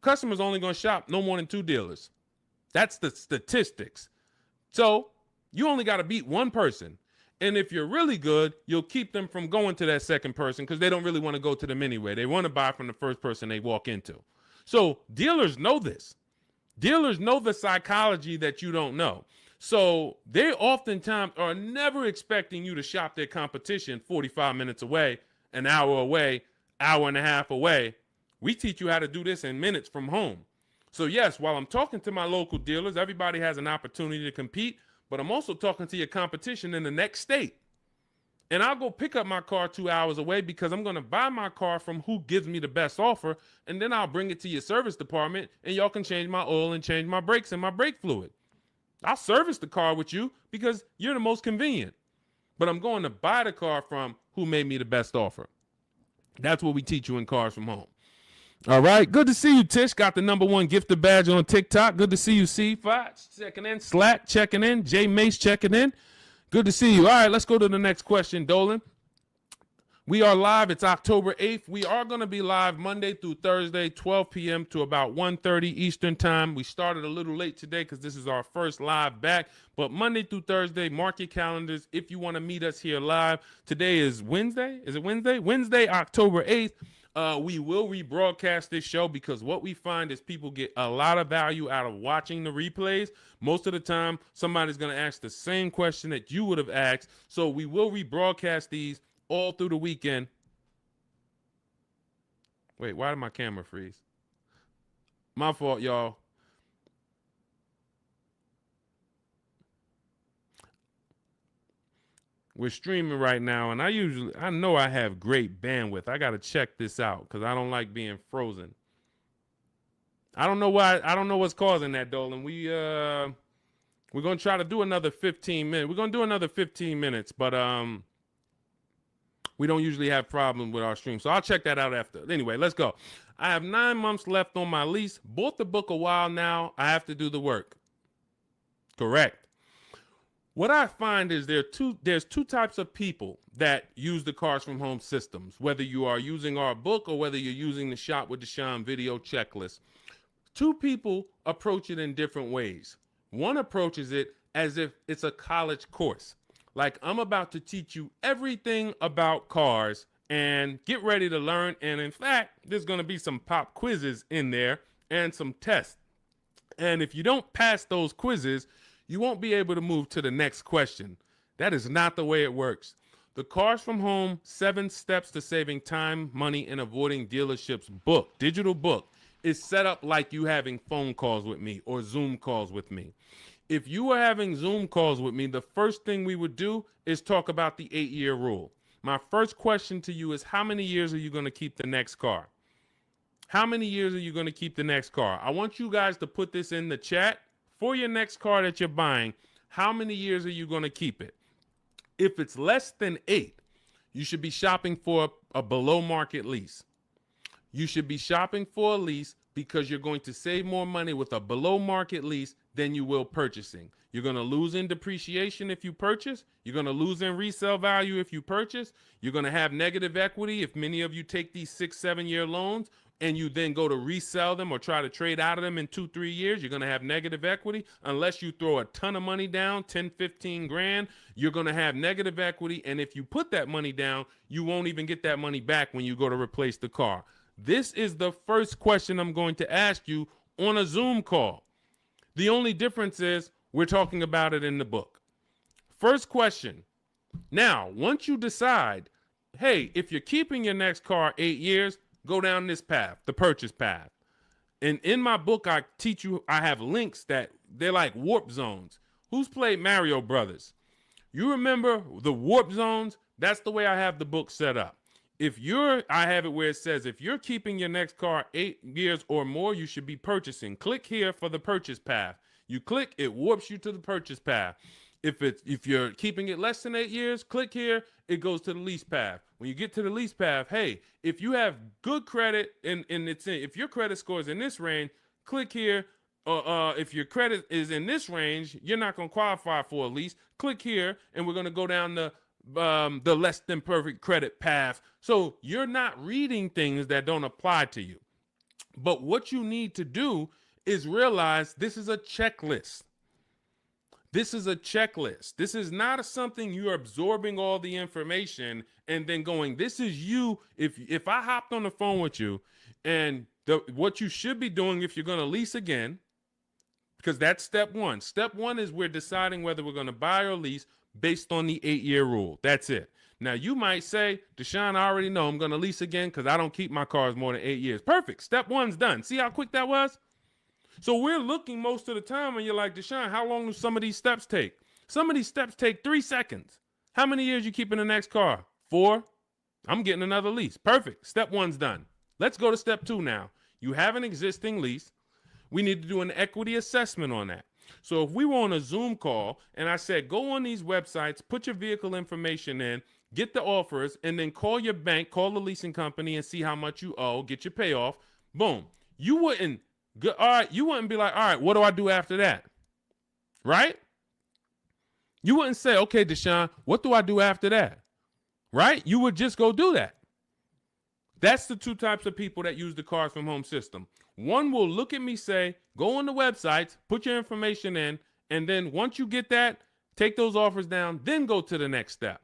customers only going to shop no more than 2 dealers. That's the statistics. So you only got to beat one person. And if you're really good, you'll keep them from going to that second person because they don't really want to go to them anyway. They want to buy from the first person they walk into. So dealers know this. Dealers know the psychology that you don't know. So they oftentimes are never expecting you to shop their competition 45 minutes away, an hour away, hour and a half away. We teach you how to do this in minutes from home. So yes, while I'm talking to my local dealers, everybody has an opportunity to compete, but I'm also talking to your competition in the next state. And I'll go pick up my car 2 hours away because I'm going to buy my car from who gives me the best offer. And then I'll bring it to your service department and y'all can change my oil and change my brakes and my brake fluid. I'll service the car with you because you're the most convenient. But I'm going to buy the car from who made me the best offer. That's what we teach you in Cars from Home. All right. Good to see you, Tish. Got the #1 gifted badge on TikTok. Good to see you, C5 checking in. Slack checking in. J Mace checking in. Good to see you. All right, let's go to the next question, Dolan. We are live. It's October 8th. We are going to be live Monday through Thursday, 12 p.m. to about 1:30 Eastern time. We started a little late today because this is our first live back. But Monday through Thursday, mark your calendars if you want to meet us here live. Today is Wednesday. Is it Wednesday? Wednesday, October 8th. We will rebroadcast this show because what we find is people get a lot of value out of watching the replays. Most of the time, somebody's going to ask the same question that you would have asked. So we will rebroadcast these all through the weekend. Wait, why did my camera freeze? My fault, y'all. We're streaming right now, and I know I have great bandwidth. I got to check this out because I don't like being frozen. I don't know why. I don't know what's causing that, Dolan. We're going to try to do another 15 minutes. We're going to do another 15 minutes, but we don't usually have problems with our stream. So I'll check that out after. Anyway, let's go. I have 9 months left on my lease. Bought the book a while now. I have to do the work. Correct. What I find is there's two types of people that use the Cars from Home systems, whether you are using our book or whether you're using the Shop with Deshone video checklist. 2 people approach it in different ways. One approaches it as if it's a college course. Like, I'm about to teach you everything about cars and get ready to learn. And in fact, there's going to be some pop quizzes in there and some tests. And if you don't pass those quizzes, you won't be able to move to the next question. That is not the way it works. The Cars from Home 7 Steps to Saving Time, Money, and Avoiding Dealerships book, digital book, is set up like you having phone calls with me or Zoom calls with me. If you were having Zoom calls with me, the first thing we would do is talk about the 8-year rule. My first question to you is, how many years are you going to keep the next car? How many years are you going to keep the next car? I want you guys to put this in the chat. For your next car that you're buying, how many years are you going to keep it? If it's less than 8, you should be shopping for a below market lease. You should be shopping for a lease because you're going to save more money with a below market lease than you will purchasing. You're going to lose in depreciation if you purchase. You're going to lose in resale value if you purchase. You're going to have negative equity if many of you take these 6-7 year loans and you then go to resell them or try to trade out of them in 2-3 years. You're going to have negative equity. Unless you throw a ton of money down, 10, 15 grand, you're going to have negative equity. And if you put that money down, you won't even get that money back when you go to replace the car. This is the first question I'm going to ask you on a Zoom call. The only difference is we're talking about it in the book. First question. Now, once you decide, hey, if you're keeping your next car 8 years, go down this path, the purchase path. And in my book, I teach you, I have links that they're like warp zones. Who's played Mario Brothers? You remember the warp zones? That's the way I have the book set up. I have it where it says, if you're keeping your next car 8 years or more, you should be purchasing. Click here for the purchase path. You click, it warps you to the purchase path. If you're keeping it less than 8 years, click here, it goes to the lease path. When you get to the lease path, hey, if you have good credit and if your credit score is in this range, click here. If your credit is in this range, you're not going to qualify for a lease. Click here, and we're going to go down the less than perfect credit path. So you're not reading things that don't apply to you. But what you need to do is realize this is a checklist. This is a checklist. This is not something you're absorbing all the information and then going, this is you. If I hopped on the phone with you and what you should be doing if you're going to lease again, because that's step one. Step one is we're deciding whether we're going to buy or lease based on the 8-year rule. That's it. Now, you might say, Deshone, I already know I'm going to lease again because I don't keep my cars more than 8 years. Perfect. Step one's done. See how quick that was? So we're looking most of the time and you're like, Deshone, how long do some of these steps take? Some of these steps take 3 seconds. How many years you keep in the next car? 4? I'm getting another lease. Perfect. Step one's done. Let's go to step 2 now. You have an existing lease. We need to do an equity assessment on that. So if we were on a Zoom call and I said, go on these websites, put your vehicle information in, get the offers, and then call your bank, call the leasing company and see how much you owe, get your payoff. Boom. You wouldn't be like, all right, what do I do after that? Right? You wouldn't say, okay, Deshone, what do I do after that? Right? You would just go do that. That's the 2 types of people that use the Cars from Home system. One will look at me, say, go on the websites, put your information in, and then once you get that, take those offers down, then go to the next step.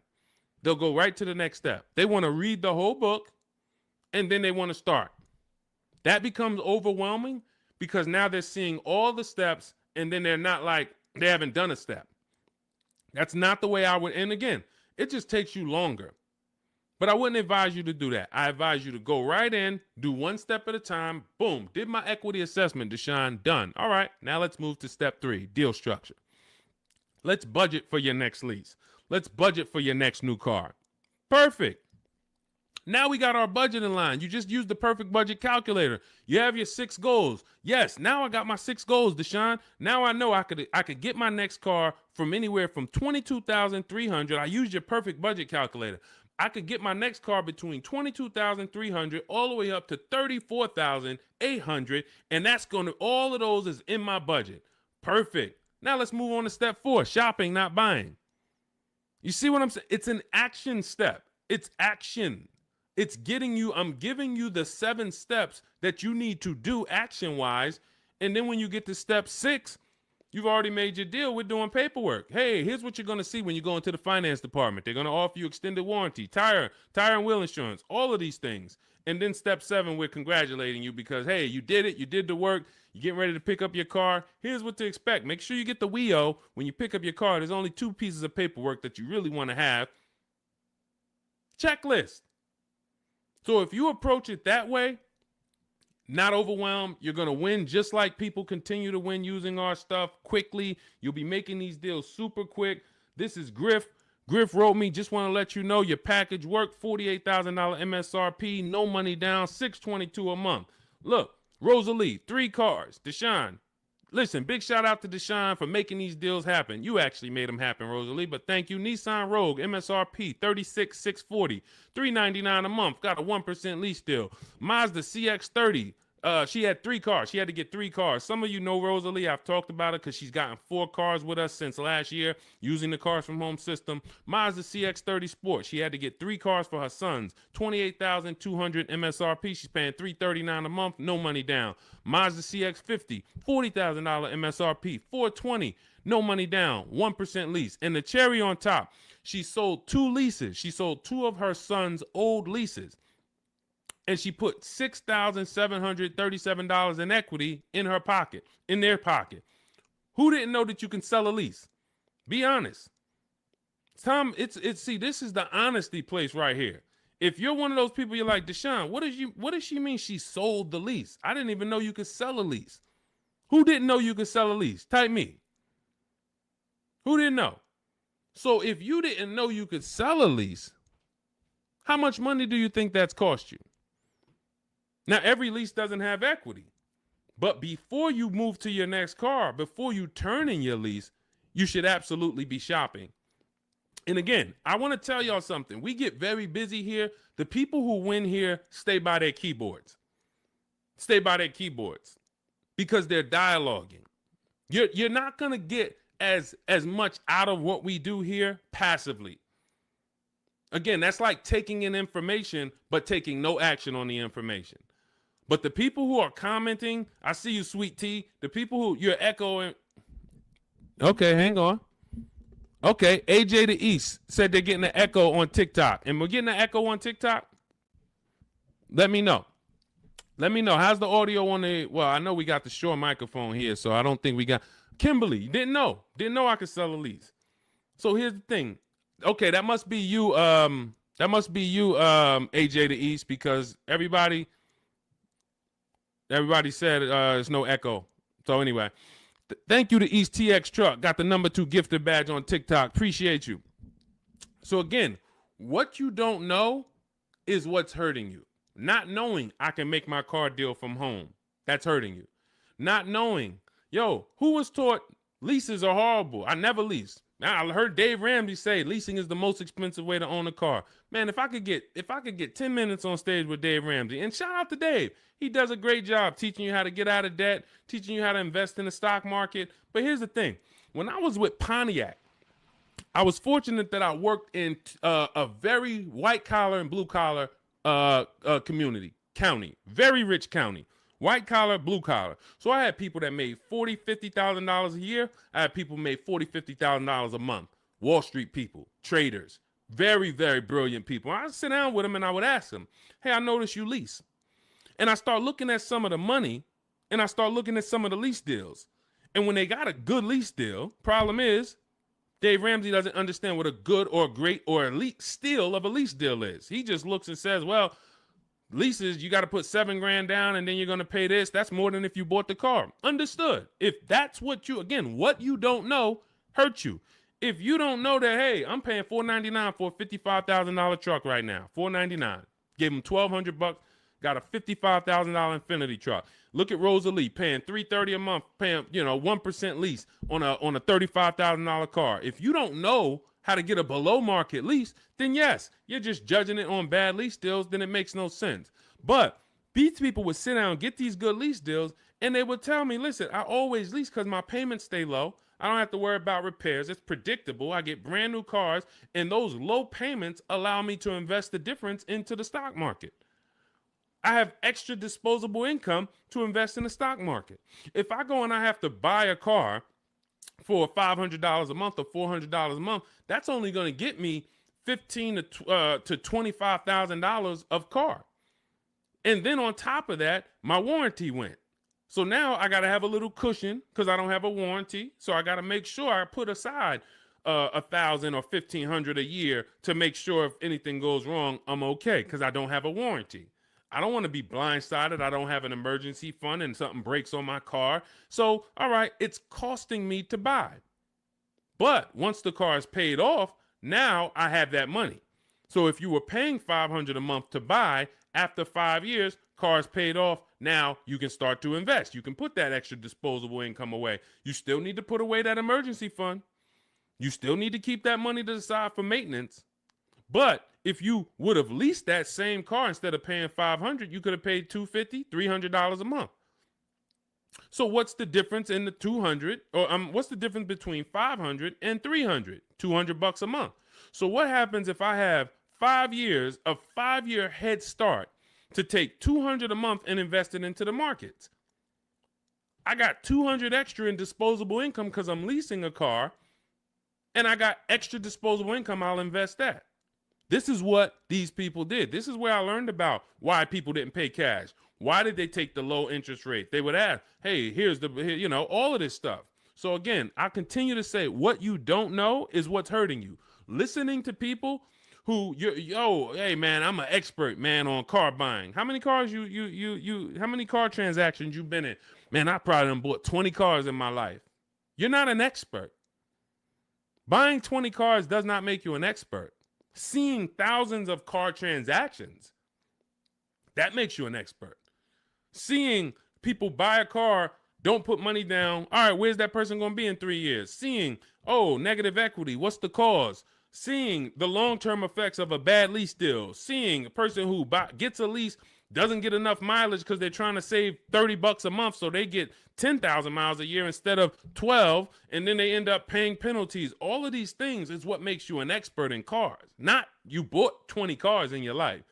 They'll go right to the next step. They want to read the whole book, and then they want to start. That becomes overwhelming because now they're seeing all the steps, and then they're not like, they haven't done a step. That's not the way I would, and again, it just takes you longer. But I wouldn't advise you to do that. I advise you to go right in, do 1 step at a time. Boom, did my equity assessment, Deshone, done. All right, now let's move to step 3, deal structure. Let's budget for your next lease. Let's budget for your next new car. Perfect. Now we got our budget in line. You just used the perfect budget calculator. You have your 6 goals. Yes, now I got my 6 goals, Deshone. Now I know I could get my next car from anywhere from $22,300. I used your perfect budget calculator. I could get my next car between $22,300 all the way up to $34,800, and that's going to, all of those is in my budget. Perfect. Now let's move on to step 4, shopping, not buying. You see what I'm saying? It's an action step. It's action. It's getting you, I'm giving you the 7 steps that you need to do action-wise, and then when you get to step 6, you've already made your deal. We're doing paperwork. Hey, here's what you're going to see when you go into the finance department. They're going to offer you extended warranty, tire and wheel insurance, all of these things. And then step 7, we're congratulating you because, hey, you did it. You did the work. You're getting ready to pick up your car. Here's what to expect. Make sure you get the WIO when you pick up your car. There's only 2 pieces of paperwork that you really want to have. Checklist. So if you approach it that way, not overwhelmed, you're going to win just like people continue to win using our stuff quickly. You'll be making these deals super quick. This is Griff. Griff wrote me, just want to let you know your package worked, $48,000 MSRP, no money down, $622 a month. Look, Rosalie, 3 cars. Deshone, listen, big shout out to Deshone for making these deals happen. You actually made them happen, Rosalie, but thank you. Nissan Rogue, MSRP, $36,640, $399 a month, got a 1% lease deal. Mazda CX-30, she had 3 cars. She had to get 3 cars. Some of you know Rosalie. I've talked about it because she's gotten 4 cars with us since last year using the Cars from Home system. Mazda CX-30 Sport. She had to get 3 cars for her sons. $28,200 MSRP. She's paying $339 a month. No money down. Mazda CX-50. $40,000 MSRP. $420. No money down. 1% lease. And the cherry on top, she sold 2 leases. She sold 2 of her sons' old leases. And she put $6,737 in equity in her pocket, in their pocket. Who didn't know that you can sell a lease? Be honest. Tom, see, this is the honesty place right here. If you're one of those people, you're like, Deshone, what does she mean she sold the lease? I didn't even know you could sell a lease. Who didn't know you could sell a lease? Type me. Who didn't know? So if you didn't know you could sell a lease, how much money do you think that's cost you? Now, every lease doesn't have equity. But before you move to your next car, before you turn in your lease, you should absolutely be shopping. And again, I want to tell y'all something. We get very busy here. The people who win here stay by their keyboards. Stay by their keyboards because they're dialoguing. You're not going to get as much out of what we do here passively. Again, that's like taking in information but taking no action on the information. But the people who are commenting, I see you, Sweet Tea. The people who you're echoing. Okay, hang on. Okay, AJ the East said they're getting an echo on TikTok. And we're getting an echo on TikTok? Let me know. Let me know. How's the audio on the, well, I know we got the Shure microphone here, so I don't think we got, Kimberly, you didn't know. Didn't know I could sell a lease. So here's the thing. Okay, that must be you, AJ the East, because everybody said there's no echo. So anyway, thank you to East TX Truck. Got the #2 gifted badge on TikTok. Appreciate you. So again, what you don't know is what's hurting you. Not knowing I can make my car deal from home. That's hurting you. Not knowing, yo, who was taught leases are horrible? I never leased. I heard Dave Ramsey say leasing is the most expensive way to own a car. Man, if I could get 10 minutes on stage with Dave Ramsey, and shout out to Dave. He does a great job teaching you how to get out of debt, teaching you how to invest in the stock market. But here's the thing. When I was with Pontiac, I was fortunate that I worked in a very white collar and blue collar county, very rich county, white collar, blue collar. So I had people that made $40,000-$50,000 a year. I had people who made $40,000-$50,000 a month. Wall Street people, traders, very, very brilliant people. I would sit down with them and I would ask them, hey, I noticed you lease. And I start looking at some of the money and I start looking at some of the lease deals. And when they got a good lease deal, problem is Dave Ramsey doesn't understand what a good or great or elite steal of a lease deal is. He just looks and says, well, leases, you got to put $7,000 down and then you're going to pay this. That's more than if you bought the car. Understood. If that's what you, again, what you don't know hurts you. If you don't know that, hey, I'm paying $499 for a $55,000 truck right now, $499. Gave him $1,200, got a $55,000 Infinity truck. Look at Rosalie paying $330 a month, paying 1% lease on a $35,000 car. If you don't know how to get a below market lease, then yes, you're just judging it on bad lease deals. Then it makes no sense. But these people would sit down, get these good lease deals, and they would tell me, listen, I always lease because my payments stay low. I don't have to worry about repairs. It's predictable. I get brand new cars, and those low payments allow me to invest the difference into the stock market. I have extra disposable income to invest in the stock market. If I go and I have to buy a car for $500 a month or $400 a month, that's only going to get me $15,000 to $25,000 of car. And then on top of that, my warranty went. So now I got to have a little cushion because I don't have a warranty. So I got to make sure I put aside $1,000 or $1,500 a year to make sure if anything goes wrong, I'm okay because I don't have a warranty. I don't want to be blindsided. I don't have an emergency fund and something breaks on my car. So, all right, it's costing me to buy. But once the car is paid off, now I have that money. So if you were paying $500 a month to buy, after 5 years, car's paid off, now you can start to invest. You can put that extra disposable income away. You still need to put away that emergency fund. You still need to keep that money to the side for maintenance. But if you would have leased that same car instead of paying $500, you could have paid $250, $300 a month. So what's the difference in the 200 or what's the difference between 500 and 300? $200 a month. So what happens if I have 5 years, a 5-year head start to take $200 a month and invest it into the markets? I got $200 extra in disposable income because I'm leasing a car, and I got extra disposable income. I'll invest that. This is what these people did. This is where I learned about why people didn't pay cash. Why did they take the low interest rate? They would ask, hey, here's all of this stuff. So again, I continue to say what you don't know is what's hurting you. Listening to people who hey man, I'm an expert, man, on car buying. How many cars how many car transactions you've been in? Man, I probably done bought 20 cars in my life. You're not an expert. Buying 20 cars does not make you an expert. Seeing thousands of car transactions, that makes you an expert. Seeing people buy a car, don't put money down. All right, where's that person going to be in 3 years? Seeing, oh, negative equity. What's the cause? Seeing the long-term effects of a bad lease deal. Seeing a person who gets a lease, doesn't get enough mileage because they're trying to save $30 a month, so they get 10,000 miles a year instead of 12, and then they end up paying penalties. All of these things is what makes you an expert in cars, not you bought 20 cars in your life.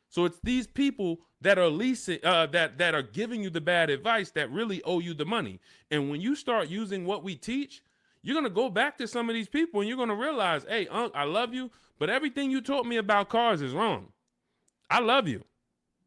So it's these people that are leasing, that are giving you the bad advice that really owe you the money. And when you start using what we teach, you're going to go back to some of these people and you're going to realize, hey, Unc, I love you, but everything you taught me about cars is wrong. I love you.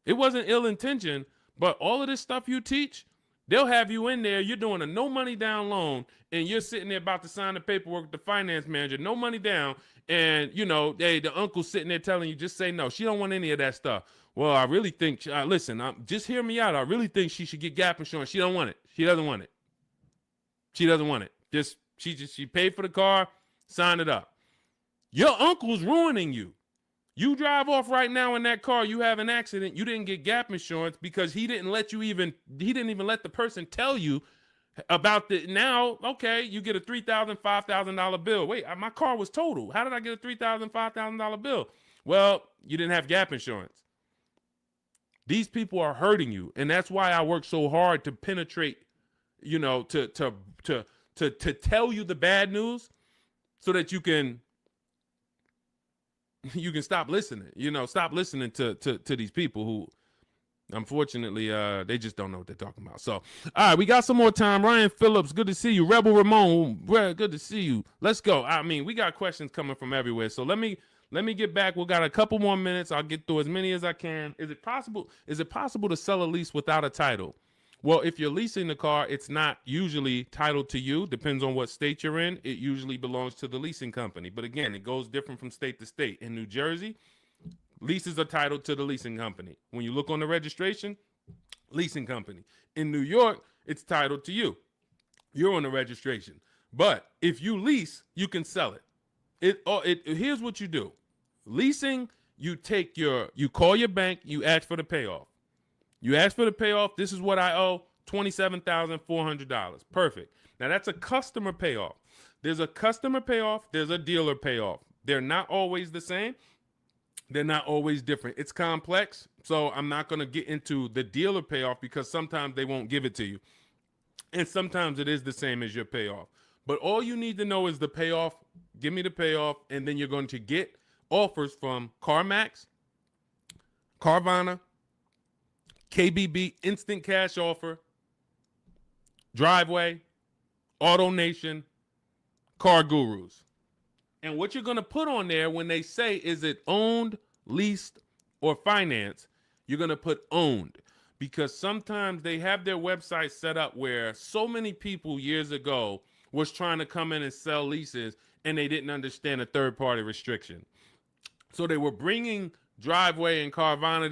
It wasn't ill intention, but all of this stuff you teach, they'll have you in there. You're doing a no money down loan and you're sitting there about to sign the paperwork with the finance manager, no money down. And, you know, the uncle's sitting there telling you, just say no. She don't want any of that stuff. Well, I really think, listen, just hear me out. I really think she should get gap insurance. She don't want it. She doesn't want it. She doesn't want it. She paid for the car, sign it up. Your uncle's ruining you. You drive off right now in that car, you have an accident, you didn't get gap insurance because he didn't even let the person tell you about the, now, okay, you get a $3,000, $5,000 bill. Wait, my car was totaled. How did I get a $3,000, $5,000 bill? Well, you didn't have gap insurance. These people are hurting you. And that's why I work so hard to penetrate, you know, to tell you the bad news so that you can stop listening, stop listening to these people who, unfortunately, they just don't know what they're talking about. So, all right, we got some more time. Ryan Phillips, good to see you. Rebel Ramon, good to see you. Let's go. I mean, we got questions coming from everywhere. So let me get back. We got a couple more minutes. I'll get through as many as I can. Is it possible to sell a lease without a title? Well, if you're leasing the car, it's not usually titled to you. Depends on what state you're in. It usually belongs to the leasing company. But again, it goes different from state to state. In New Jersey, leases are titled to the leasing company. When you look on the registration, leasing company. In New York, it's titled to you. You're on the registration. But if you lease, you can sell it. Here's what you do. Leasing, you call your bank, you ask for the payoff. You ask for the payoff. This is what I owe, $27,400. Perfect. Now, that's a customer payoff. There's a customer payoff. There's a dealer payoff. They're not always the same. They're not always different. It's complex, so I'm not going to get into the dealer payoff because sometimes they won't give it to you. And sometimes it is the same as your payoff. But all you need to know is the payoff. Give me the payoff, and then you're going to get offers from CarMax, Carvana, KBB, Instant Cash Offer, Driveway, AutoNation, Car Gurus. And what you're going to put on there when they say, is it owned, leased, or financed, you're going to put owned. Because sometimes they have their website set up where so many people years ago was trying to come in and sell leases and they didn't understand a third-party restriction. So they were bringing Driveway and Carvana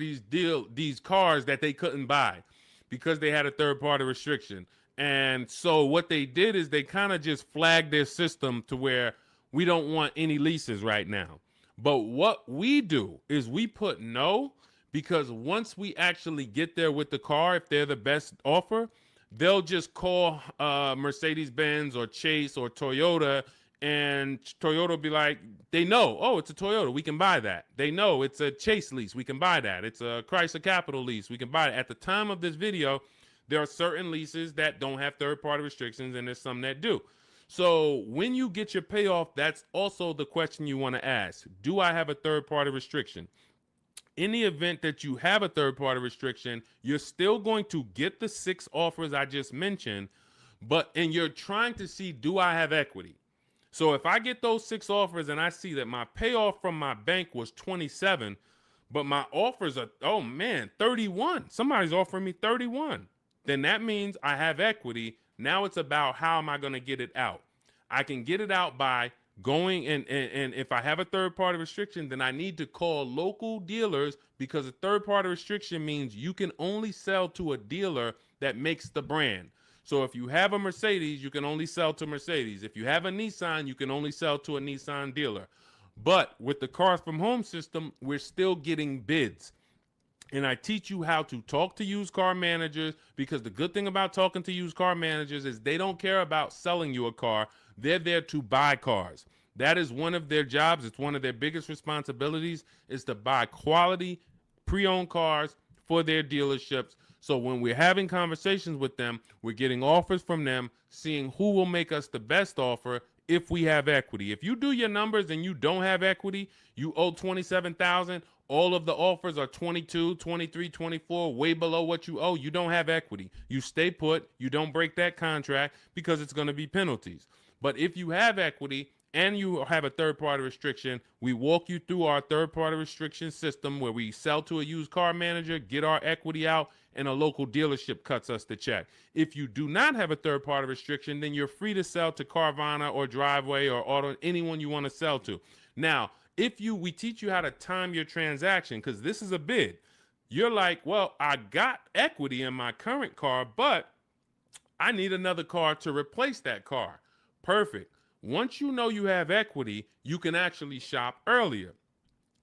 these cars that they couldn't buy because they had a third-party restriction. And so what they did is they kind of just flagged their system to where we don't want any leases right now. But what we do is we put no, because once we actually get there with the car, if they're the best offer, they'll just call Mercedes-Benz or Chase or Toyota, and Toyota will be like, they know, oh, it's a Toyota, we can buy that. They know it's a Chase lease, we can buy that. It's a Chrysler Capital lease, we can buy it. At the time of this video, there are certain leases that don't have third-party restrictions, and there's some that do. So when you get your payoff, that's also the question you want to ask. Do I have a third-party restriction? In the event that you have a third-party restriction, you're still going to get the 6 offers I just mentioned, and you're trying to see, do I have equity? So if I get those 6 offers and I see that my payoff from my bank was 27, but my offers are, 31. Somebody's offering me 31. Then that means I have equity. Now it's about how am I going to get it out? I can get it out by going and if I have a third-party restriction, then I need to call local dealers, because a third-party restriction means you can only sell to a dealer that makes the brand. So if you have a Mercedes, you can only sell to Mercedes. If you have a Nissan, you can only sell to a Nissan dealer. But with the Cars from Home system, we're still getting bids. and I teach you how to talk to used car managers, because the good thing about talking to used car managers is they don't care about selling you a car. They're there to buy cars. That is one of their jobs. It's one of their biggest responsibilities, is to buy quality pre-owned cars for their dealerships. So when we're having conversations with them, we're getting offers from them, seeing who will make us the best offer if we have equity. If you do your numbers and you don't have equity, you owe 27,000, all of the offers are 22, 23, 24, way below what you owe. You don't have equity. You stay put. You don't break that contract, because it's going to be penalties. But if you have equity and you have a third-party restriction, we walk you through our third-party restriction system, where we sell to a used car manager, get our equity out, and a local dealership cuts us the check. If you do not have a third-party restriction, then you're free to sell to Carvana or Driveway or Auto, anyone you want to sell to. Now, we teach you how to time your transaction, because this is a bid. You're like, well, I got equity in my current car, but I need another car to replace that car. Perfect. Once you know you have equity, you can actually shop earlier.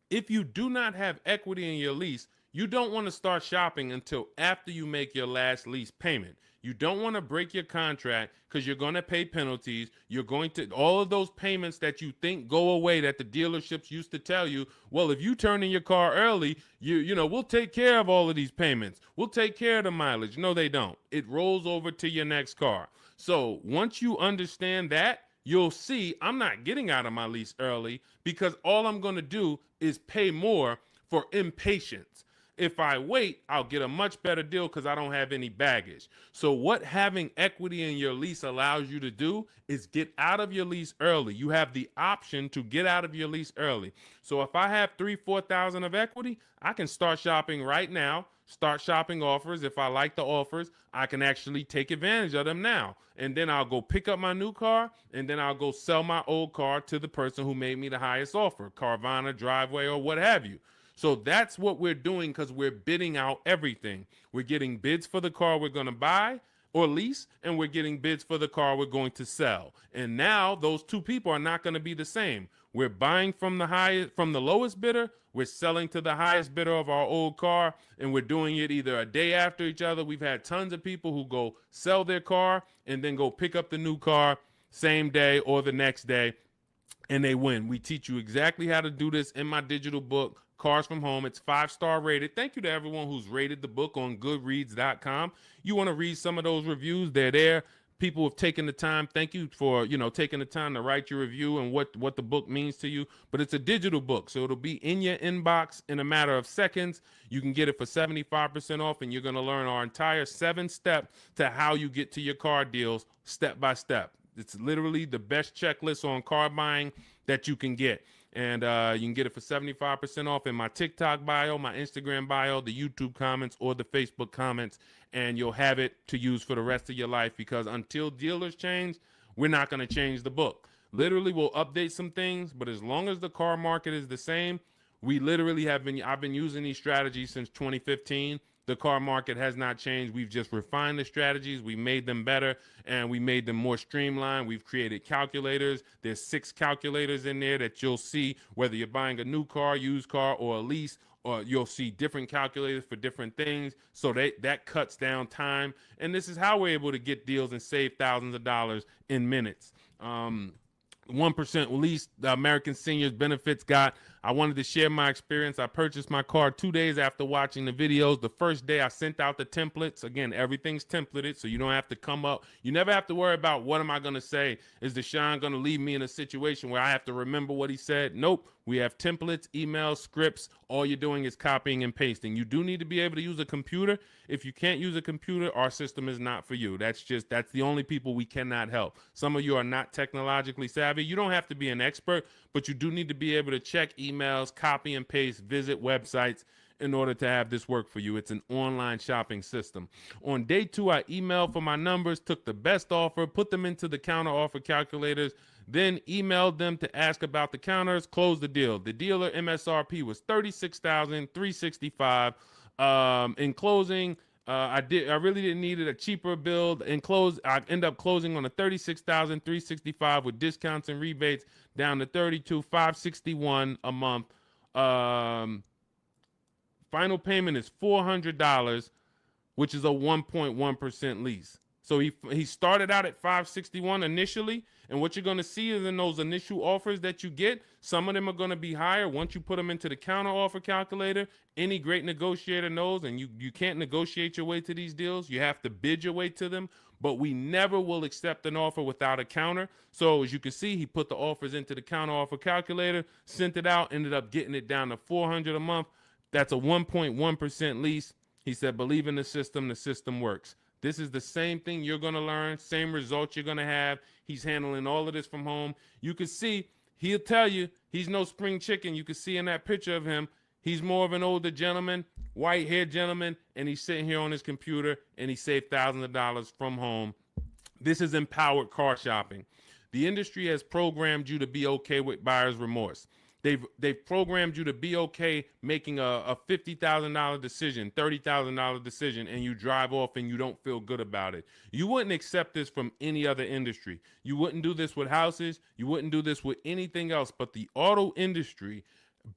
If you do not have equity in your lease, you don't want to start shopping until after you make your last lease payment. You don't want to break your contract, because you're going to pay penalties. You're going to, all of those payments that you think go away, that the dealerships used to tell you, well, if you turn in your car early, we'll take care of all of these payments. We'll take care of the mileage. No, they don't. It rolls over to your next car. So once you understand that, you'll see I'm not getting out of my lease early, because all I'm going to do is pay more for impatience. If I wait, I'll get a much better deal, because I don't have any baggage. So what having equity in your lease allows you to do is get out of your lease early. You have the option to get out of your lease early. So if I have 3,000-4,000 of equity, I can start shopping right now, start shopping offers. If I like the offers, I can actually take advantage of them now. And then I'll go pick up my new car, and then I'll go sell my old car to the person who made me the highest offer, Carvana, Driveway, or what have you. So that's what we're doing, because we're bidding out everything. We're getting bids for the car we're going to buy or lease, and we're getting bids for the car we're going to sell. And now those two people are not going to be the same. We're buying from the lowest bidder, we're selling to the highest bidder of our old car, and we're doing it either a day after each other. We've had tons of people who go sell their car and then go pick up the new car same day or the next day, and they win. We teach you exactly how to do this in my digital book, Cars from Home. It's 5-star rated. Thank you to everyone who's rated the book on goodreads.com. You want to read some of those reviews, they're there. People have taken the time. Thank you for, taking the time to write your review and what the book means to you. But it's a digital book, so it'll be in your inbox in a matter of seconds. You can get it for 75% off, and you're going to learn our entire 7-step to how you get to your car deals step by step. It's literally the best checklist on car buying that you can get. And you can get it for 75% off in my TikTok bio, my Instagram bio, the YouTube comments, or the Facebook comments. And you'll have it to use for the rest of your life, because until dealers change, we're not going to change the book. Literally, we'll update some things, but as long as the car market is the same, I've been using these strategies since 2015. The car market has not changed. We've just refined the strategies. We made them better, and we made them more streamlined. We've created calculators. There's 6 calculators in there that you'll see whether you're buying a new car, used car, or a lease, or you'll see different calculators for different things. So that cuts down time. And this is how we're able to get deals and save thousands of dollars in minutes. 1% lease, the American Seniors Benefits Guide. I wanted to share my experience. I purchased my car 2 days after watching the videos. The first day I sent out the templates. Again, everything's templated, so you don't have to come up. You never have to worry about what am I going to say. Is Deshone going to leave me in a situation where I have to remember what he said? Nope. We have templates, emails, scripts. All you're doing is copying and pasting. You do need to be able to use a computer. If you can't use a computer, our system is not for you. That's the only people we cannot help. Some of you are not technologically savvy. You don't have to be an expert, but you do need to be able to check emails, copy and paste, visit websites in order to have this work for you. It's an online shopping system. On day 2, I emailed for my numbers, took the best offer, put them into the counter offer calculators, then emailed them to ask about the counters, closed the deal. The dealer MSRP was $36,365. In closing, I really didn't need it, a cheaper build. I end up closing on a $36,365 with discounts and rebates down to $32,561 a month. Final payment is $400, which is a 1.1% lease. So he started out at 561 initially, and what you're going to see is in those initial offers that you get, some of them are going to be higher once you put them into the counter offer calculator. Any great negotiator knows, and you can't negotiate your way to these deals. You have to bid your way to them, but we never will accept an offer without a counter. So as you can see, he put the offers into the counter offer calculator, sent it out, ended up getting it down to $400 a month. That's a 1.1% lease. He said, believe in the system works. This is the same thing you're going to learn, same results you're going to have. He's handling all of this from home. You can see, he'll tell you, he's no spring chicken. You can see in that picture of him, he's more of an older gentleman, white-haired gentleman, and he's sitting here on his computer, and he saved thousands of dollars from home. This is empowered car shopping. The industry has programmed you to be okay with buyer's remorse. They've programmed you to be okay making a $50,000 decision, $30,000 decision, and you drive off and you don't feel good about it. You wouldn't accept this from any other industry. You wouldn't do this with houses. You wouldn't do this with anything else. But the auto industry,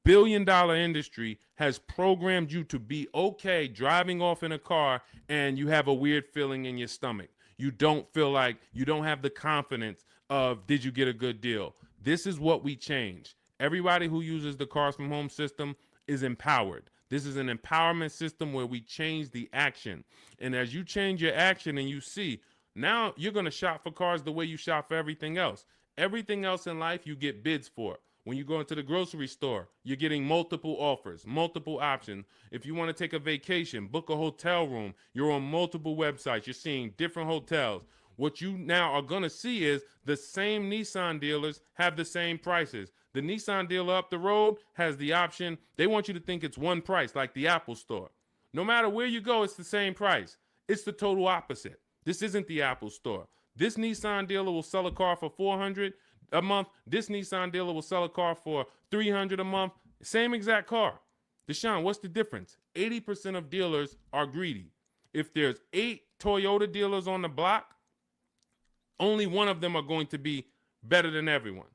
billion-dollar industry, has programmed you to be okay driving off in a car and you have a weird feeling in your stomach. You don't feel like, you don't have the confidence of, did you get a good deal? This is what we changed. Everybody who uses the Cars from Home system is empowered. This is an empowerment system where we change the action. And as you change your action and you see, now you're going to shop for cars the way you shop for everything else. Everything else in life you get bids for. When you go into the grocery store, you're getting multiple offers, multiple options. If you want to take a vacation, book a hotel room, you're on multiple websites. You're seeing different hotels. What you now are going to see is the same Nissan dealers have the same prices. The Nissan dealer up the road has the option. They want you to think it's one price, like the Apple store. No matter where you go, it's the same price. It's the total opposite. This isn't the Apple store. This Nissan dealer will sell a car for $400 a month. This Nissan dealer will sell a car for $300 a month. Same exact car. Deshone, what's the difference? 80% of dealers are greedy. If there's 8 Toyota dealers on the block, only one of them are going to be better than everyone.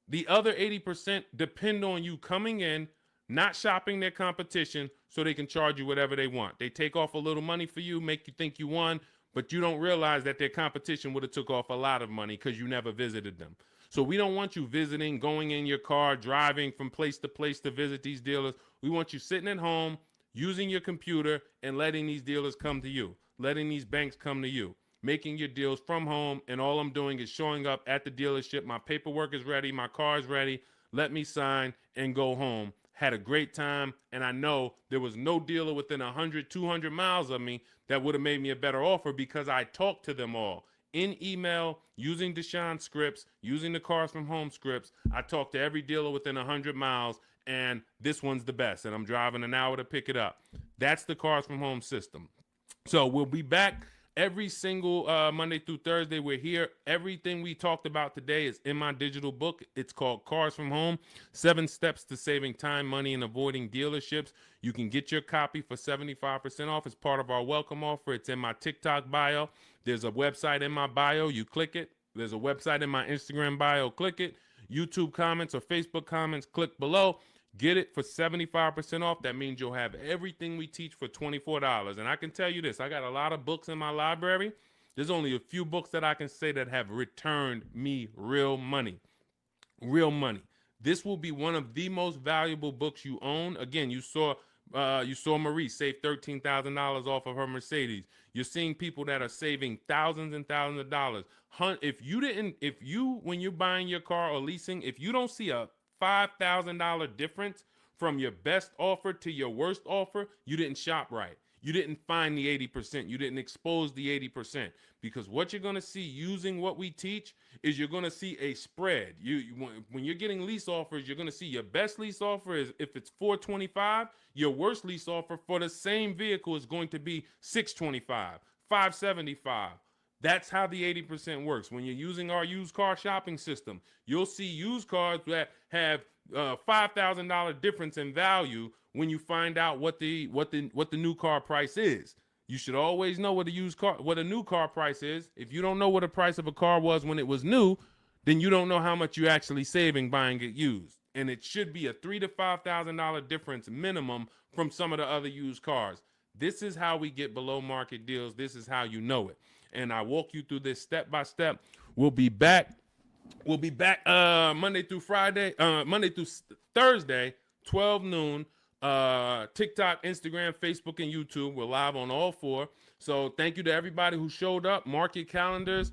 The other 80% depend on you coming in, not shopping their competition so they can charge you whatever they want. They take off a little money for you, make you think you won, but you don't realize that their competition would have took off a lot of money because you never visited them. So we don't want you visiting, going in your car, driving from place to visit these dealers. We want you sitting at home, using your computer, and letting these dealers come to you, letting these banks come to you, making your deals from home, and all I'm doing is showing up at the dealership. My paperwork is ready. My car is ready. Let me sign and go home. Had a great time, and I know there was no dealer within 100, 200 miles of me that would have made me a better offer because I talked to them all. In email, using Deshone scripts, using the Cars from Home scripts, I talked to every dealer within 100 miles, and this one's the best, and I'm driving an hour to pick it up. That's the Cars from Home system. So we'll be back every single Monday through Thursday. We're here. Everything we talked about today is in my digital book. It's called Cars from Home, 7 Steps to Saving Time, Money, and Avoiding Dealerships. You can get your copy for 75% off as part of our welcome offer. It's in my TikTok bio. There's a website in my bio. You click it. There's a website in my Instagram bio. Click it. YouTube comments or Facebook comments, click below. Get it for 75% off. That means you'll have everything we teach for $24. And I can tell you this, I got a lot of books in my library. There's only a few books that I can say that have returned me real money. Real money. This will be one of the most valuable books you own. Again, you saw Marie save $13,000 off of her Mercedes. You're seeing people that are saving thousands and thousands of dollars. When you're buying your car or leasing, if you don't see a $5,000 difference from your best offer to your worst offer, you didn't shop right. You didn't find the 80%. You didn't expose the 80%. Because what you're going to see using what we teach is you're going to see a spread. When you're getting lease offers, you're going to see your best lease offer is if it's $425, your worst lease offer for the same vehicle is going to be $625, $575. That's how the 80% works. When you're using our used car shopping system, you'll see used cars that have $5,000 difference in value when you find out what the new car price is. You should always know what a new car price is. If you don't know what the price of a car was when it was new, then you don't know how much you're actually saving buying it used. and it should be a $3,000 to $5,000 difference minimum from some of the other used cars. This is how we get below market deals. This is how you know it. And I walk you through this step by step. We'll be back. Monday through Friday, Monday through Thursday, 12 noon. TikTok, Instagram, Facebook, and YouTube. We're live on all four. So thank you to everybody who showed up. Mark your calendars.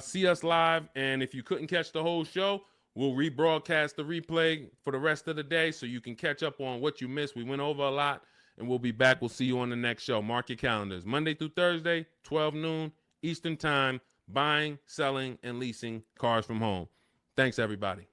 See us live. And if you couldn't catch the whole show, we'll rebroadcast the replay for the rest of the day so you can catch up on what you missed. We went over a lot, and we'll be back. We'll see you on the next show. Mark your calendars. Monday through Thursday, 12 noon Eastern Time, buying, selling, and leasing cars from home. Thanks, everybody.